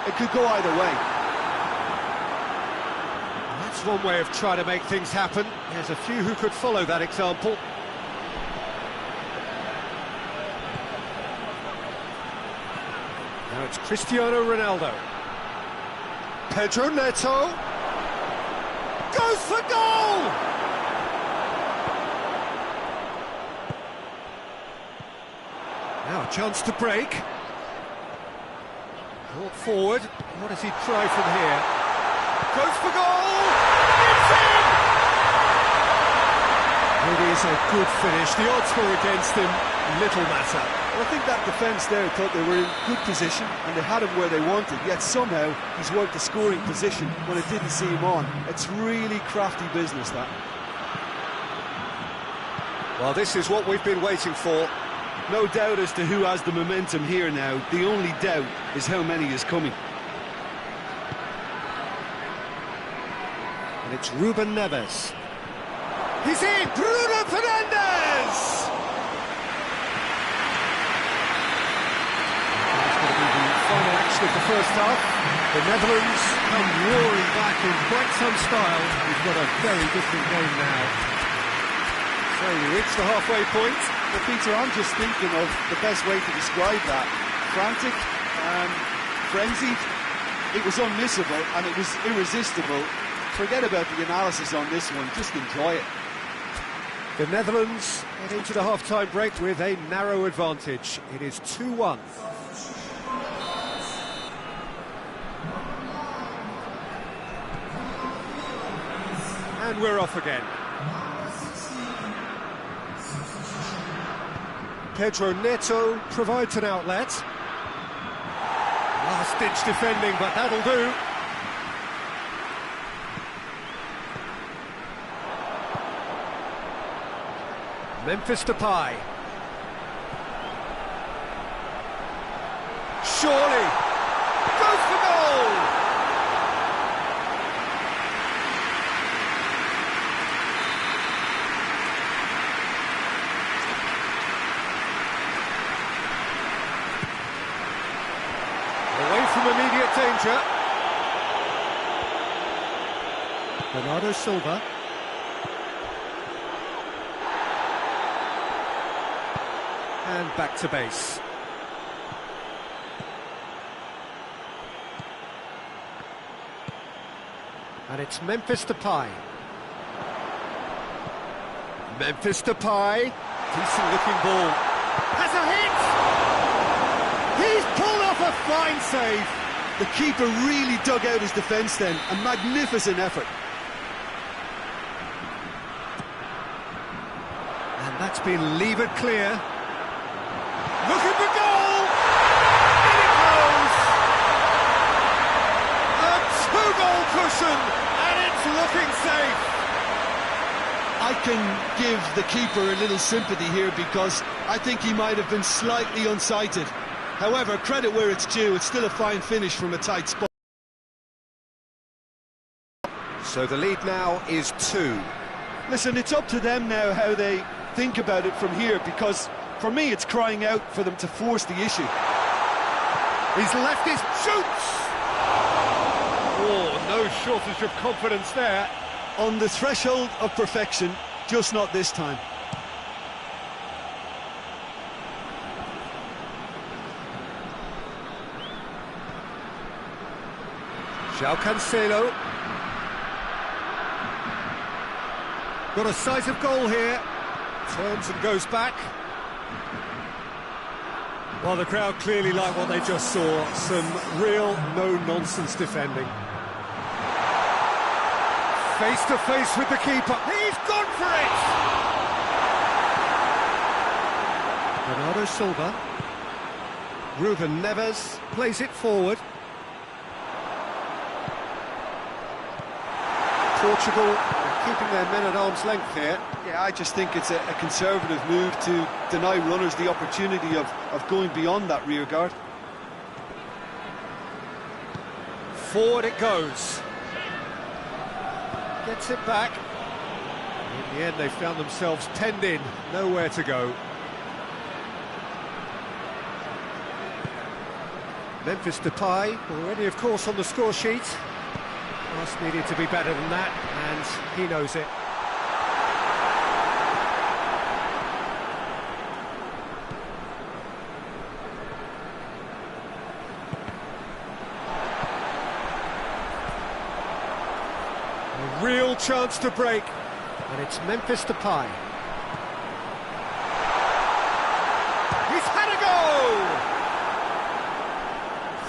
it could go either way. That's one way of trying to make things happen. There's a few who could follow that example. Now it's Cristiano Ronaldo. Pedro Neto goes for goal! Now a chance to break. Brought forward. What does he try from here? Goes for goal! It's in! It is a good finish. The odds were against him. Little matter. Well, I think that defence there thought they were in good position and they had him where they wanted, yet somehow he's worked the scoring position when it didn't see him on. It's really crafty business, that. Well, this is what we've been waiting for. No doubt as to who has the momentum here now. The only doubt is how many is coming. And it's Ruben Neves. He's in! Bruno Fernandes! Final action of the first half. The Netherlands come roaring back in quite some style. We've got a very different game now. So we reach the halfway point. Well, Peter, I'm just thinking of the best way to describe that. Frantic, frenzied. It was unmissable and it was irresistible. Forget about the analysis on this one, just enjoy it. The Netherlands head into the half-time break with a narrow advantage. It is 2-1. And we're off again. Pedro Neto provides an outlet. Last-ditch defending, but that'll do. Memphis Depay. Surely goes for goal! Away from immediate danger. Bernardo Silva. And back to base. And it's Memphis Depay. Memphis Depay. Decent looking ball. Has a hit! He's pulled off a fine save. The keeper really dug out his defence then. A magnificent effort. And that's been levered clear. Looking for goal! In it goes! A two-goal cushion, and it's looking safe. I can give the keeper a little sympathy here because I think he might have been slightly unsighted. However, credit where it's due, it's still a fine finish from a tight spot. So the lead now is 2. Listen, it's up to them now how they think about it from here, because for me it's crying out for them to force the issue. He's left his shoots! Oh, no shortage of confidence there. On the threshold of perfection, just not this time. João Cancelo. Got a sight of goal here. Turns and goes back. Well, the crowd clearly like what they just saw. Some real no-nonsense defending. Face to face with the keeper. He's gone for it! Bernardo Silva. Ruben Neves plays it forward. Portugal keeping their men at arm's length here. Yeah, I just think it's a conservative move to deny runners the opportunity of going beyond that rear guard. Forward it goes. Gets it back. In the end, they found themselves penned in, nowhere to go. Memphis Depay, already, of course, on the score sheet. Pass needed to be better than that, and he knows it. A real chance to break, and it's Memphis Depay. He's had a go!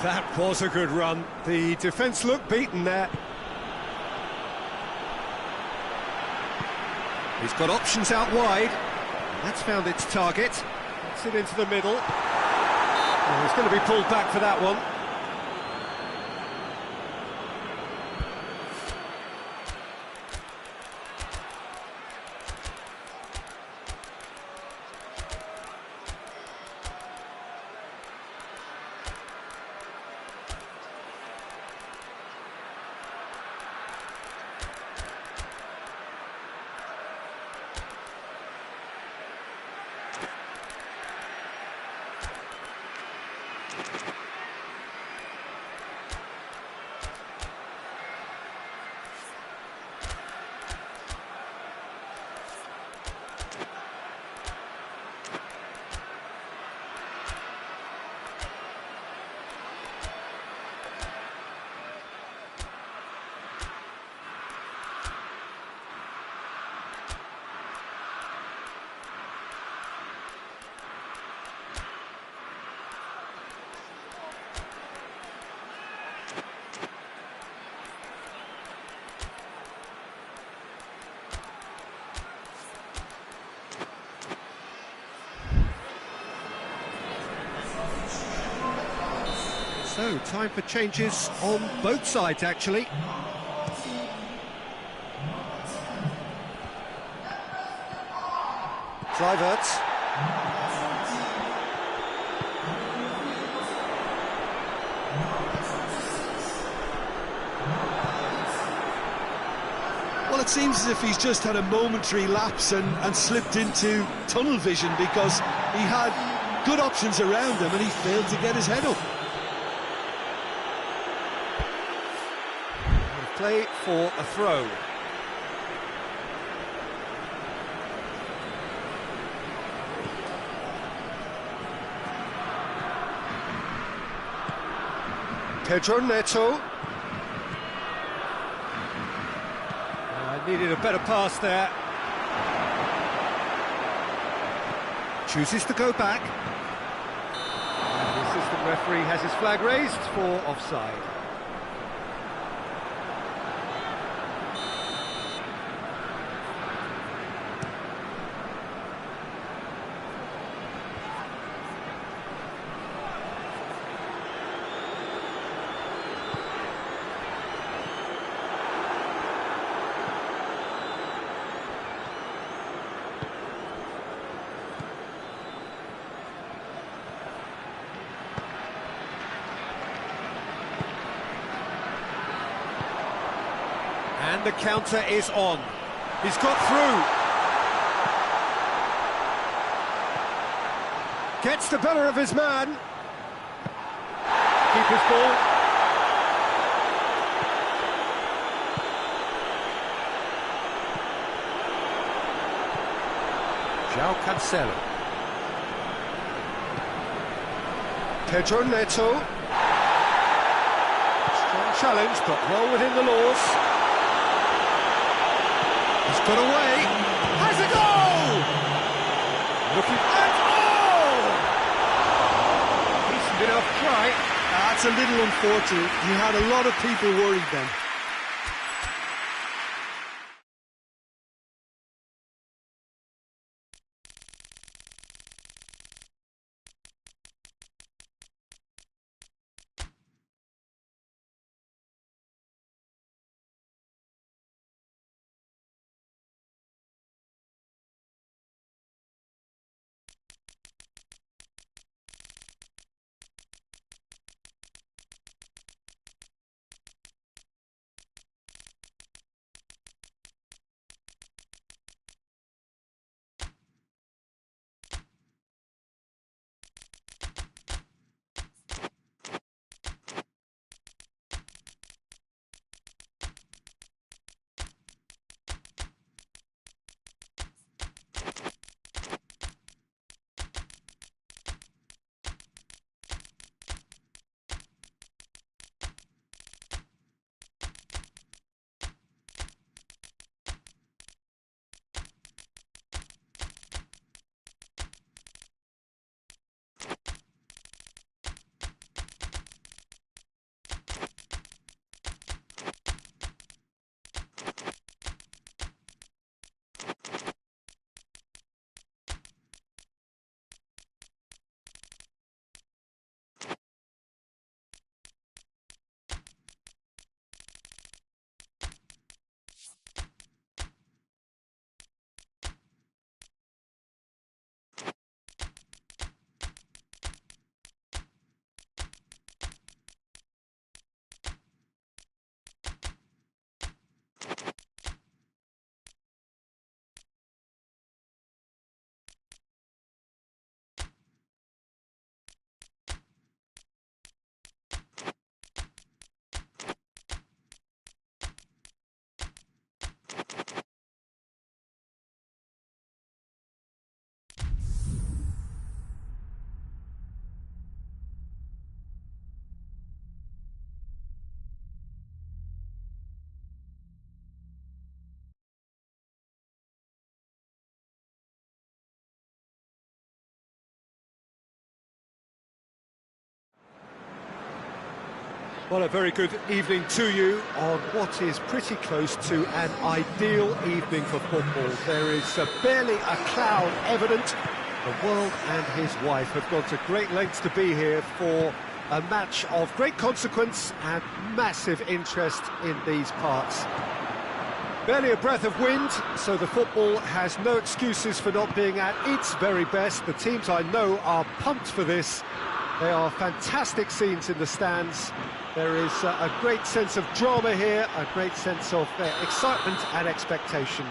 That was a good run. The defence looked beaten there. He's got options out wide. That's found its target. Gets it into the middle. Oh, he's going to be pulled back for that one. So, time for changes on both sides, actually. Kluivert. Well, it seems as if he's just had a momentary lapse and slipped into tunnel vision, because he had good options around him and he failed to get his head up. Play for a throw. Pedro Neto. Needed a better pass there. Chooses to go back. And the assistant referee has his flag raised for offside. And the counter is on. He's got through. Gets the better of his man. Keeper's ball. João Cancelo. Pedro Neto. Strong challenge, but well within the laws. He's got away, has a goal! Looking at, That's a little unfortunate. He had a lot of people worried then. Well, a very good evening to you on what is pretty close to an ideal evening for football. There is barely a cloud evident. The world and his wife have gone to great lengths to be here for a match of great consequence and massive interest in these parts. Barely a breath of wind, so the football has no excuses for not being at its very best. The teams I know are pumped for this. They are fantastic scenes in the stands. There is a great sense of drama here, a great sense of excitement and expectation.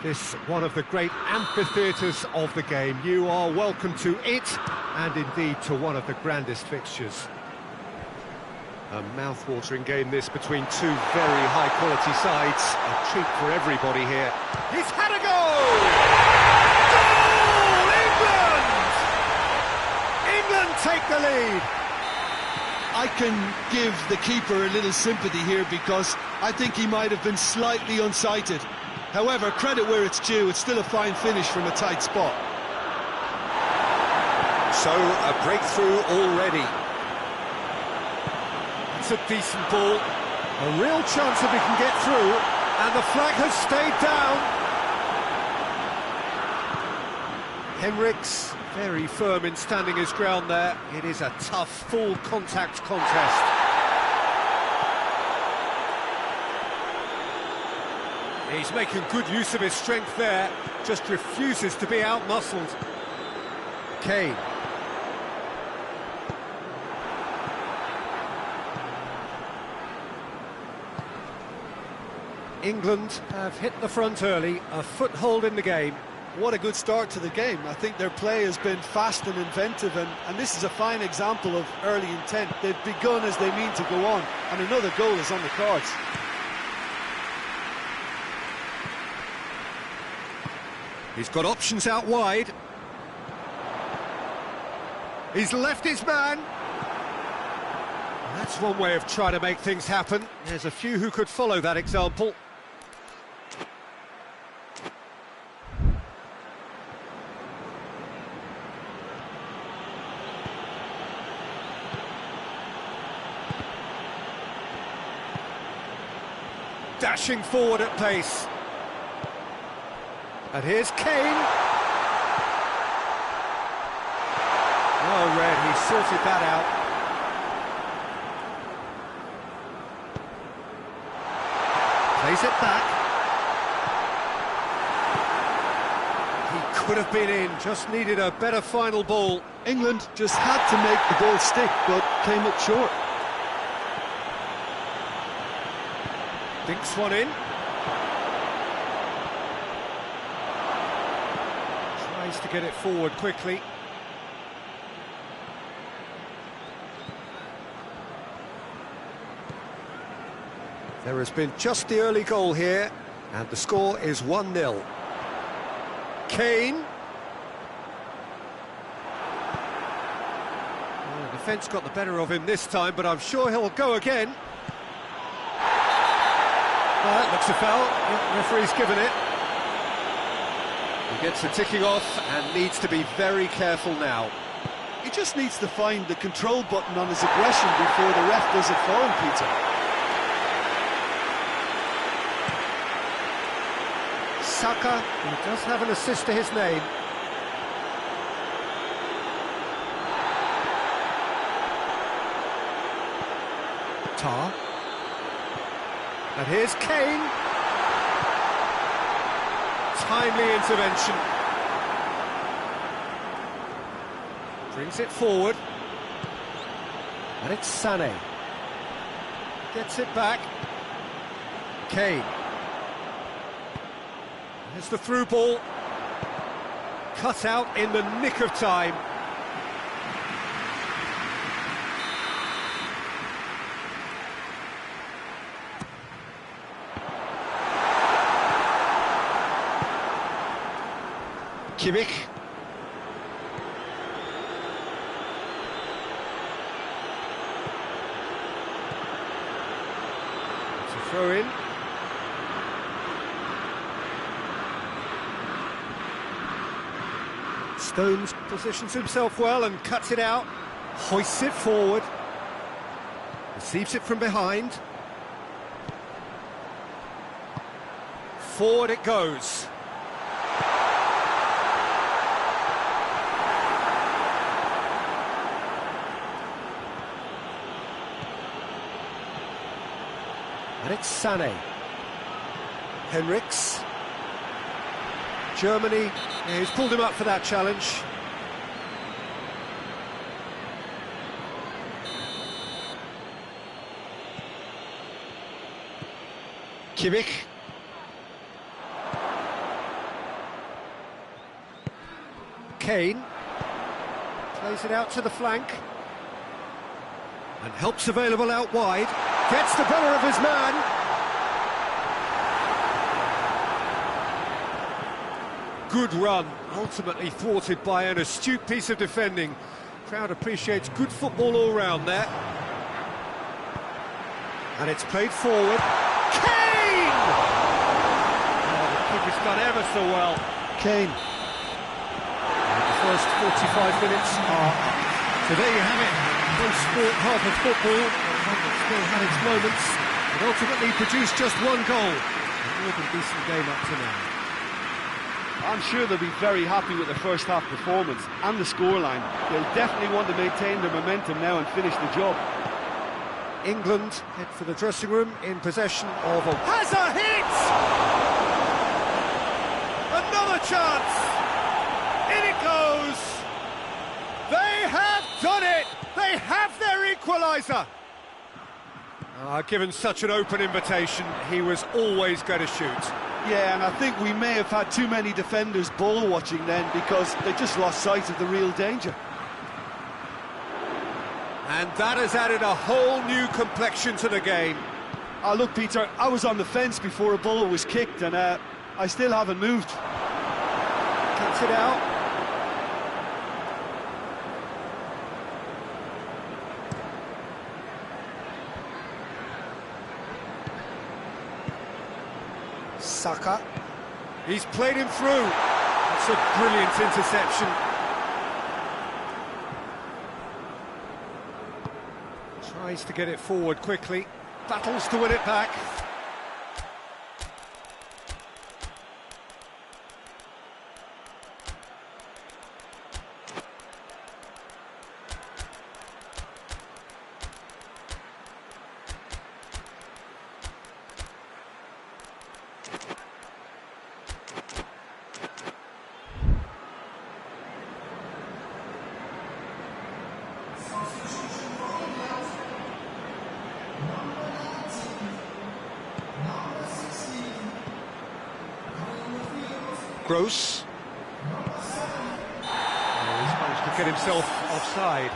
This one of the great amphitheatres of the game. You are welcome to it, and indeed to one of the grandest fixtures. A mouth-watering game this between two very high-quality sides. A treat for everybody here. He's had a goal! Take the lead. I can give the keeper a little sympathy here because I think he might have been slightly unsighted. However, credit where it's due, it's still a fine finish from a tight spot. So, a breakthrough already. It's a decent ball. A real chance if he can get through, and the flag has stayed down. Henriks very firm in standing his ground there. It is a tough, full contact contest. He's making good use of his strength there, just refuses to be out-muscled. Kane. England have hit the front early, a foothold in the game. What a good start to the game. I think their play has been fast and inventive, and this is a fine example of early intent. They've begun as they mean to go on, and another goal is on the cards. He's got options out wide. He's left his man. That's one way of trying to make things happen. There's a few who could follow that example. dashing forward at pace. And here's Kane. Well read, he sorted that out. Plays it back. He could have been in, just needed a better final ball. England just had to make the ball stick, but came up short. Dinks one in. Tries to get it forward quickly. There has been just the early goal here, and the score is 1-0. Kane. Well, the defence got the better of him this time, but I'm sure he'll go again. Well, that looks a foul. The referee's given it. He gets the ticking off and needs to be very careful now. He just needs to find the control button on his aggression before the ref does it for him, Peter. Saka, who does have an assist to his name. Tar. And here's Kane. Timely intervention. Brings it forward. And it's Sané. Gets it back. Kane. Here's the through ball. Cut out in the nick of time. Kimmich. It's a throw in. Stones positions himself well and cuts it out. Hoists it forward. Receives it from behind. Forward it goes. And it's Sané. Henriks. Germany, he's pulled him up for that challenge. Kimmich. Kane. Plays it out to the flank. And help's available out wide. Gets the better of his man. Good run, ultimately thwarted by an astute piece of defending. Crowd appreciates good football all round there. And it's played forward. Kane! Oh, the keeper's done ever so well. Kane. The first 45 minutes are up. So there you have it. One sport, half of football. One that still had its moments, but ultimately produced just one goal. A more than decent game up to now. I'm sure they'll be very happy with the first half performance and the scoreline. They'll definitely want to maintain their momentum now and finish the job. England head for the dressing room in possession of a... Has a hit! Another chance! In it goes! They have done it! They have their equaliser! Given such an open invitation, he was always going to shoot. Yeah, and I think we may have had too many defenders ball watching then because they just lost sight of the real danger. And that has added a whole new complexion to the game. Look, Peter, I was on the fence before a ball was kicked and I still haven't moved. Cuts it out. Saka. He's played him through. That's a brilliant interception. Tries to get it forward quickly. Battles to win it back. Gross. Oh, he's managed to get himself offside.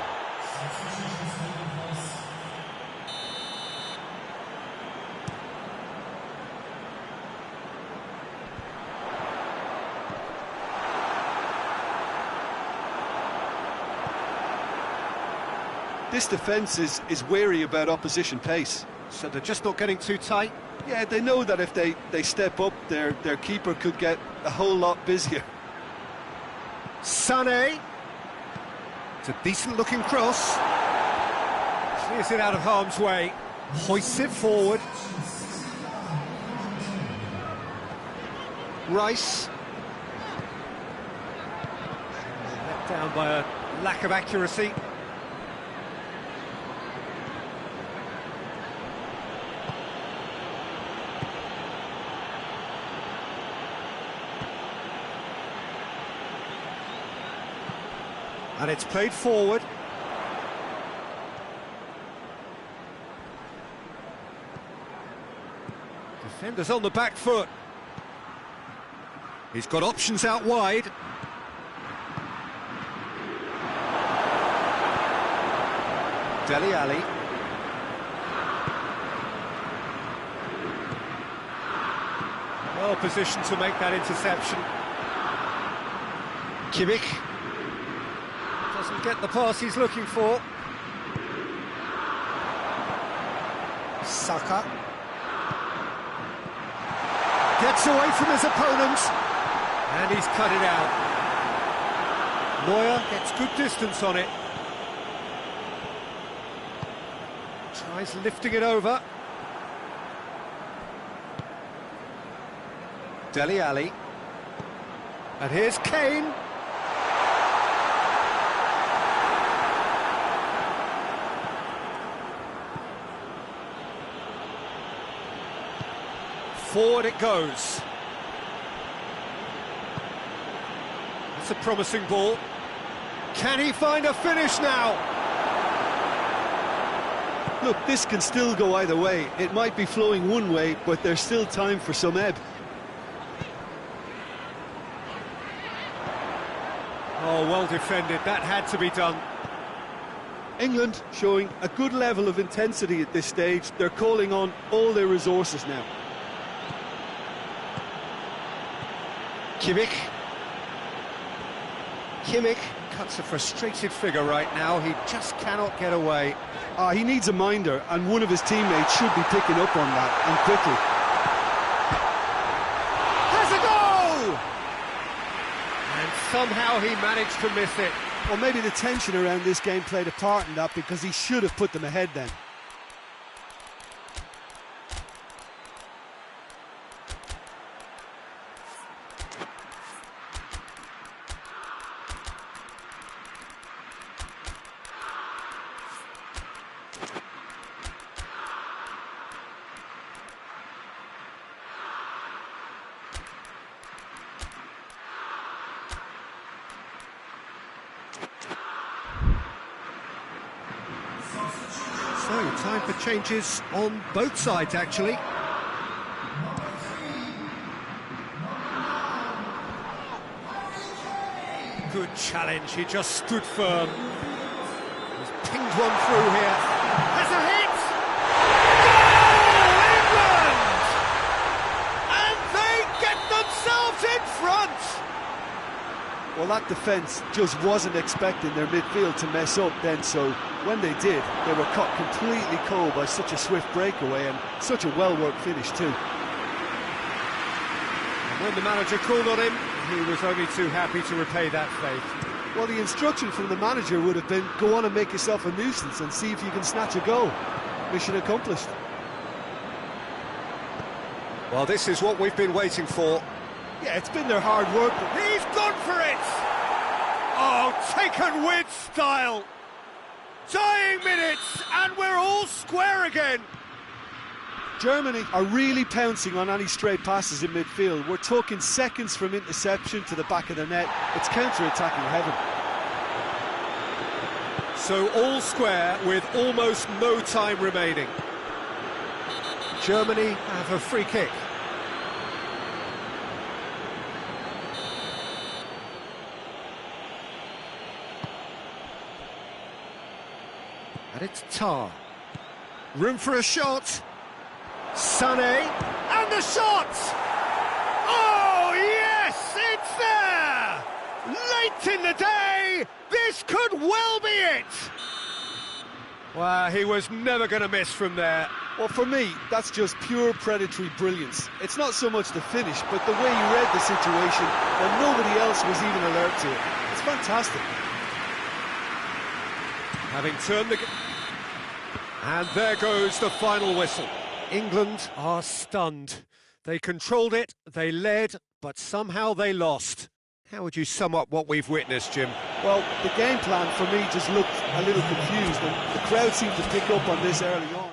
This defence is wary about opposition pace. So they're just not getting too tight. Yeah, they know that if they step up, their keeper could get a whole lot busier. Sané. It's a decent-looking cross. Clears it out of harm's way. Hoists it forward. Rice. Let down by a lack of accuracy. And it's played forward. Defenders on the back foot. He's got options out wide. Dele Alli. Well positioned to make that interception. Kimmich. Doesn't get the pass he's looking for. Saka. Gets away from his opponent. And he's cut it out. Neuer gets good distance on it. Tries lifting it over. Dele Alli. And here's Kane. Forward it goes. That's a promising ball. Can he find a finish now? Look, this can still go either way. It might be flowing one way, but there's still time for some ebb. Oh, well defended. That had to be done. England showing a good level of intensity at this stage. They're calling on all their resources now. Kimmich. Kimmich cuts a frustrated figure right now. He just cannot get away. He needs a minder, and one of his teammates should be picking up on that, and quickly. Has a goal! And somehow he managed to miss it. Well, maybe the tension around this game played a part in that, because he should have put them ahead then. So, time for changes on both sides, actually. Good challenge, he just stood firm. He's pinged one through here. Has a hit! Goal, England! And they get themselves in front! Well, that defence just wasn't expecting their midfield to mess up then, so when they did, they were caught completely cold by such a swift breakaway and such a well-worked finish too. And when the manager called on him, he was only too happy to repay that faith. Well, the instruction from the manager would have been, go on and make yourself a nuisance and see if you can snatch a goal. Mission accomplished. Well, this is what we've been waiting for. Yeah, it's been their hard work. He's gone for it! Oh, taken with style! Dying minutes, and we're all square again! Germany are really pouncing on any stray passes in midfield. We're talking seconds from interception to the back of the net. It's counter-attacking heaven. So all square with almost no time remaining. Germany have a free kick. And it's Tar. Room for a shot. Sané, and the shot! Oh, yes, it's there! Late in the day, this could well be it! Well, he was never going to miss from there. Well, for me, that's just pure predatory brilliance. It's not so much the finish, but the way he read the situation when nobody else was even alert to it. It's fantastic. Having turned the... And there goes the final whistle. England are stunned. They controlled it, they led, but somehow they lost. How would you sum up what we've witnessed, Jim? Well, the game plan for me just looked a little confused, and the crowd seemed to pick up on this early on.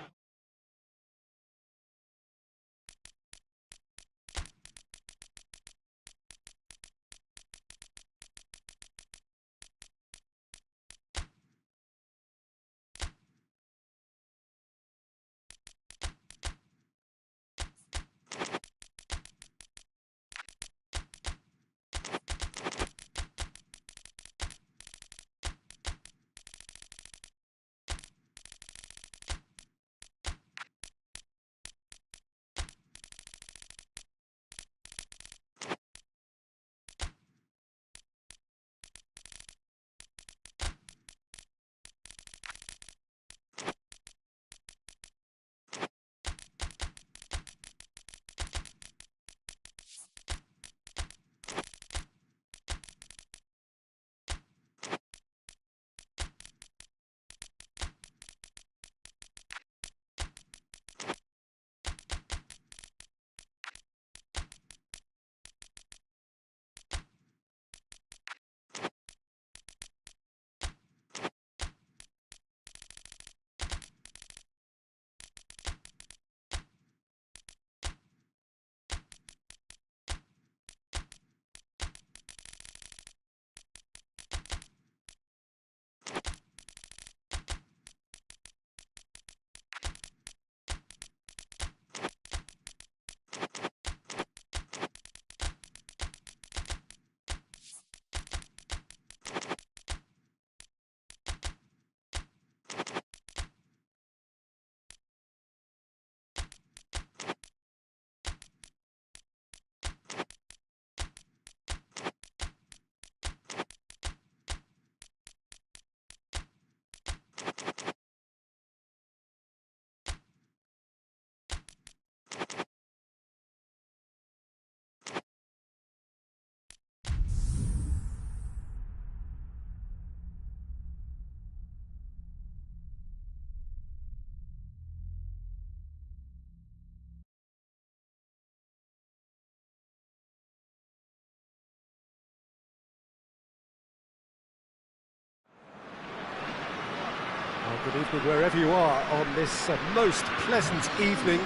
Well, good evening wherever you are on this most pleasant evening.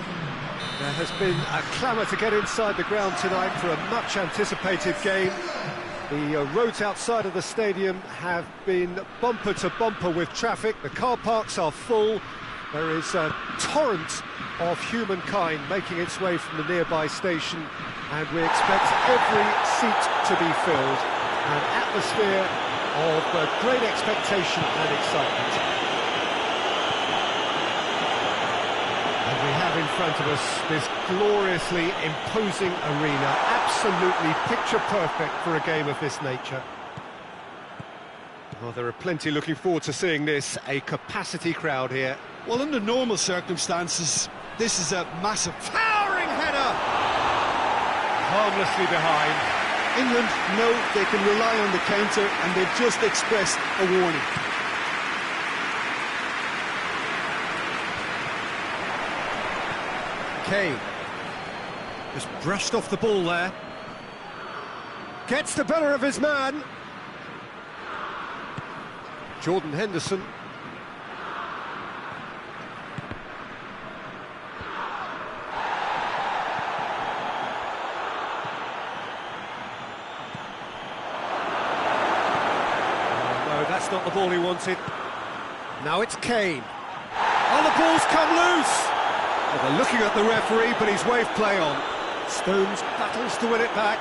There has been a clamour to get inside the ground tonight for a much anticipated game. The roads outside of the stadium have been bumper to bumper with traffic. The car parks are full. There is a torrent of humankind making its way from the nearby station, and we expect every seat to be filled. An atmosphere of great expectation and excitement. And we have in front of us this gloriously imposing arena, absolutely picture perfect for a game of this nature. Well, there are plenty looking forward to seeing this, a capacity crowd here. Well, under normal circumstances, this is a massive... Towering header! Harmlessly behind. England know they can rely on the counter, and they've just expressed a warning. Kane just brushed off the ball there. Gets the better of his man. Jordan Henderson. No, that's not the ball he wanted. Now it's Kane. Oh, the ball's come loose! Well, they're looking at the referee, but he's waved play on. Stones battles to win it back.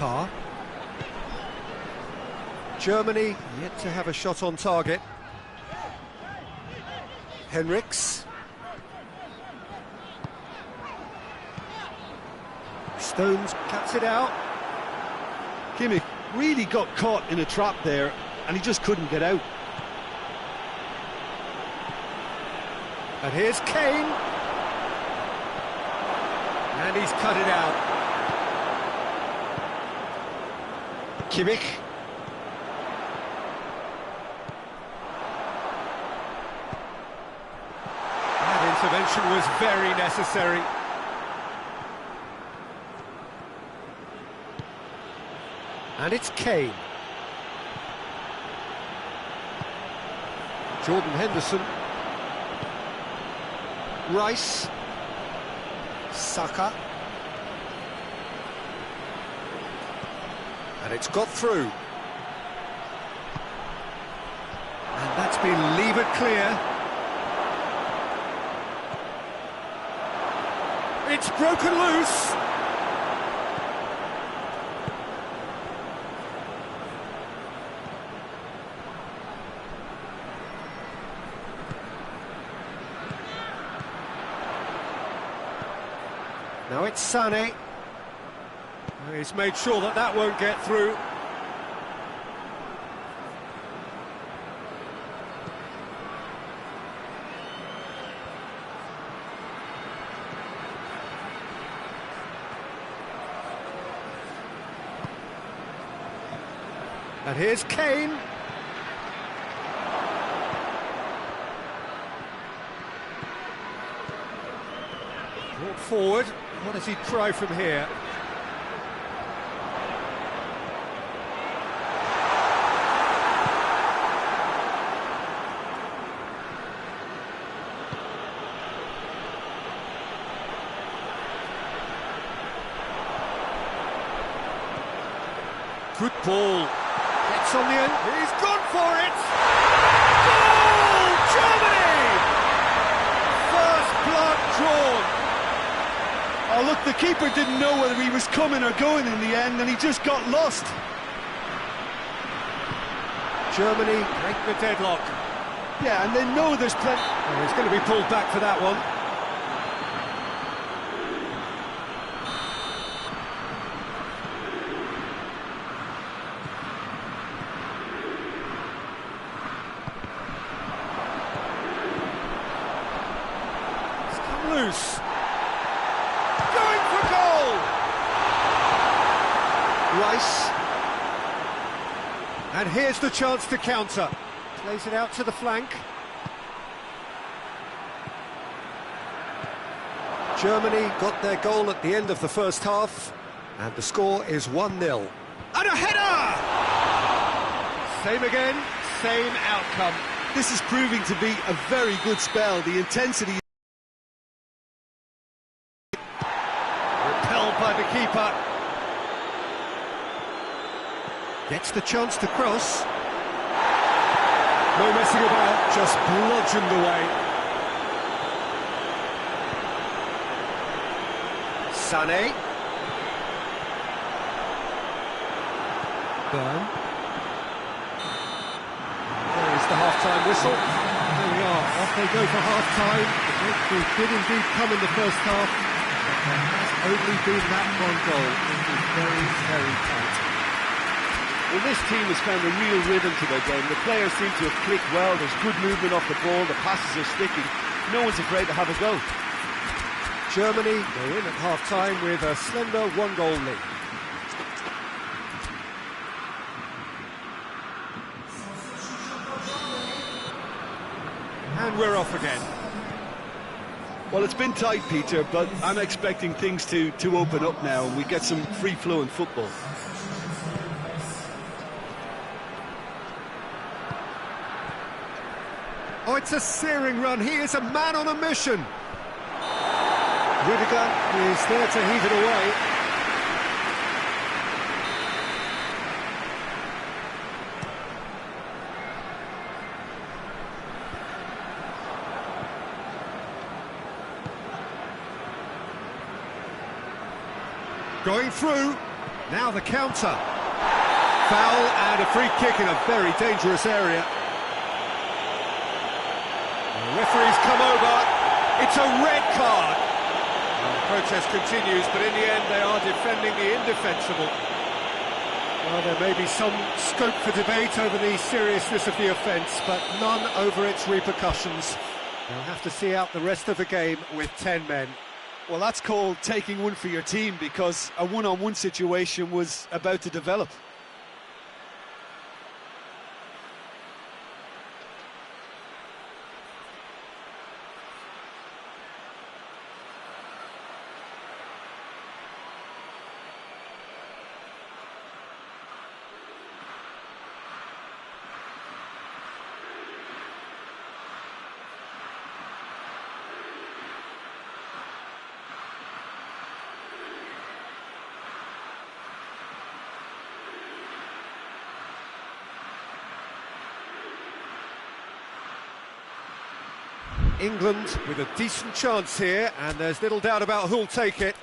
Tar. Germany yet to have a shot on target. Henriks. Stones cuts it out. Kimmich really got caught in a trap there, and he just couldn't get out. And here's Kane. And he's cut it out. Kimmich. That intervention was very necessary. And it's Kane. Jordan Henderson. Rice. Saka. And it's got through. And that's been levered clear. It's broken loose. Now it's Sané. He's made sure that that won't get through. And here's Kane. Brought forward. What does he try from here? Good ball. Gets on the end. He's gone for it. Goal! Germany! First blood drawn. Oh, look, the keeper didn't know whether he was coming or going in the end, and he just got lost. Germany break the deadlock. Yeah, and they know there's plenty. Oh, he's going to be pulled back for that one. It's come loose. Going for goal! Rice. And here's the chance to counter. Plays it out to the flank. Germany got their goal at the end of the first half, and the score is 1-0. And a header! Same again, same outcome. This is proving to be a very good spell. The intensity... Repelled by the keeper. Gets the chance to cross. No messing about, just bludgeoned away. Sané. Burn. There is the half-time whistle. There we are, off they go for half-time. The breakthrough did indeed come in the first half, but there has only been that one goal. It was very, very tight. Well, this team has found a real rhythm to their game. The players seem to have clicked well. There's good movement off the ball. The passes are sticking. No one's afraid to have a go. Germany go in at half-time with a slender one-goal lead. And we're off again. Well, it's been tight, Peter, but I'm expecting things to open up now and we get some free-flowing football. Oh, it's a searing run. He is a man on a mission. Rudiger is there to heave it away. Going through. Now the counter. Foul and a free kick in a very dangerous area. The referee's come over. It's a red card. The protest continues, but in the end they are defending the indefensible. Well, there may be some scope for debate over the seriousness of the offence, but none over its repercussions. They'll have to see out the rest of the game with 10 men. Well, that's called taking one for your team, because a one-on-one situation was about to develop. England with a decent chance here, and there's little doubt about who'll take it.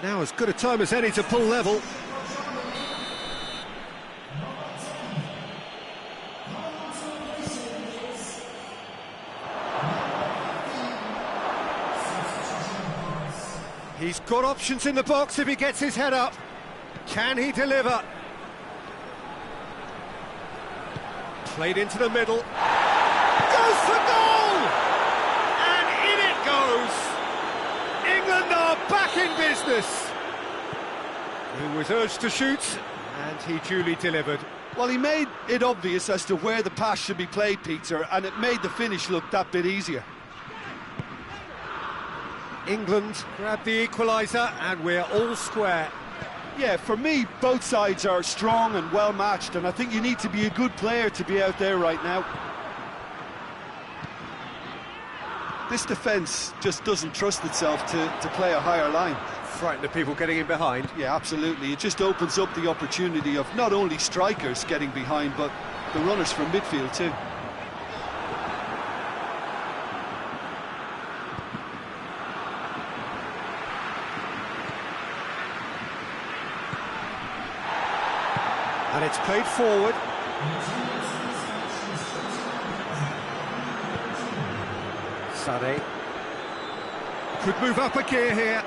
Now as good a time as any to pull level. He's got options in the box if he gets his head up. Can he deliver? Played into the middle. Goes for goal! And in it goes! England are back in business. He was urged to shoot, and he duly delivered. Well, he made it obvious as to where the pass should be played, Peter, and it made the finish look that bit easier. England grab the equaliser, and we're all square. Yeah, for me, both sides are strong and well matched, and I think you need to be a good player to be out there right now. This defence just doesn't trust itself to play a higher line. Frightened of people getting in behind. Yeah, absolutely. It just opens up the opportunity of not only strikers getting behind, but the runners from midfield too. And it's played forward. Sané could move up a gear here.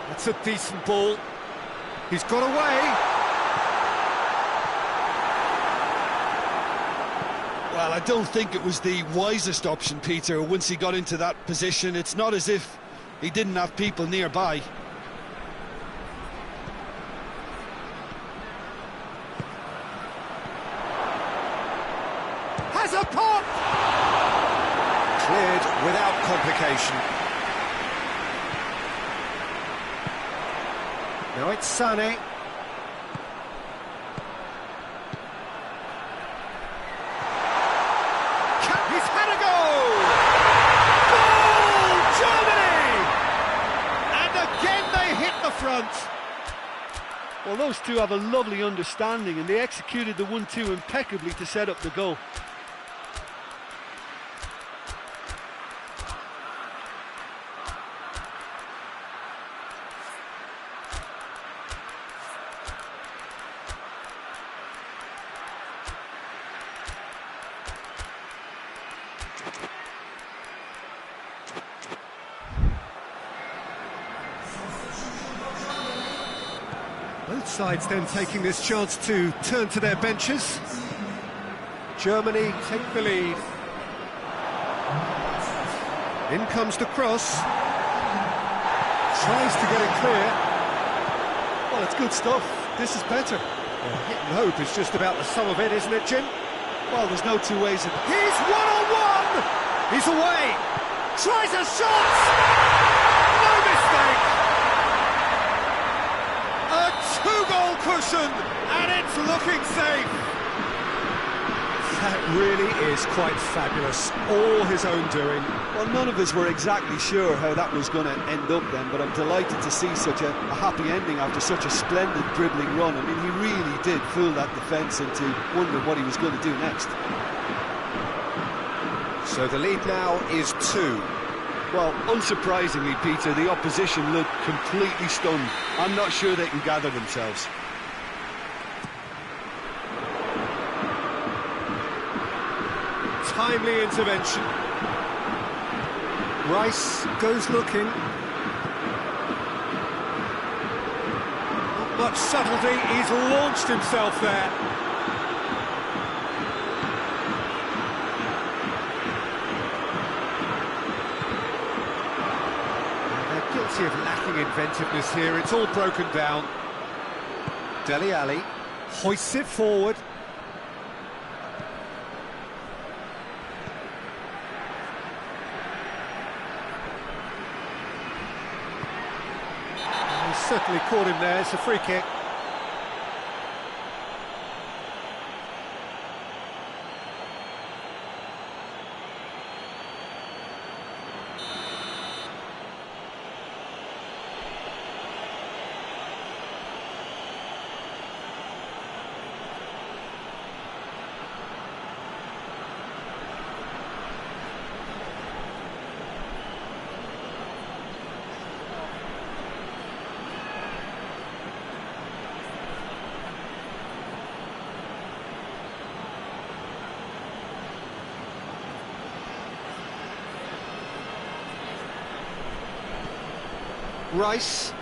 That's a decent ball. He's got away. Well, I don't think it was the wisest option, Peter, once he got into that position. It's not as if he didn't have people nearby. Has a pop! Cleared without complication. Now it's Sané. He's had a goal! Goal! Germany! And again they hit the front. Well, those two have a lovely understanding, and they executed the 1-2 impeccably to set up the goal. Both sides then taking this chance to turn to their benches. Germany take the lead. In comes the cross. Tries to get it clear. Well, it's good stuff. This is better. Hit and hope is just about the sum of it, isn't it, Jim? Well, there's no two ways of... He's one-on-one! He's away! Tries a shot! No mistake! A two-goal cushion, and it's looking safe! That really is quite fabulous. All his own doing. Well, none of us were exactly sure how that was going to end up then, but I'm delighted to see such a happy ending after such a splendid dribbling run. I mean, he really did fool that defence into wondering what he was going to do next. So the lead now is 2. Well, unsurprisingly, Peter, the opposition looked completely stunned. I'm not sure they can gather themselves. Timely intervention. Rice goes looking. Not much subtlety, he's launched himself there. And they're guilty of lacking inventiveness here, it's all broken down. Dele Alli hoists it forward. Certainly caught him there, it's a free kick. Rice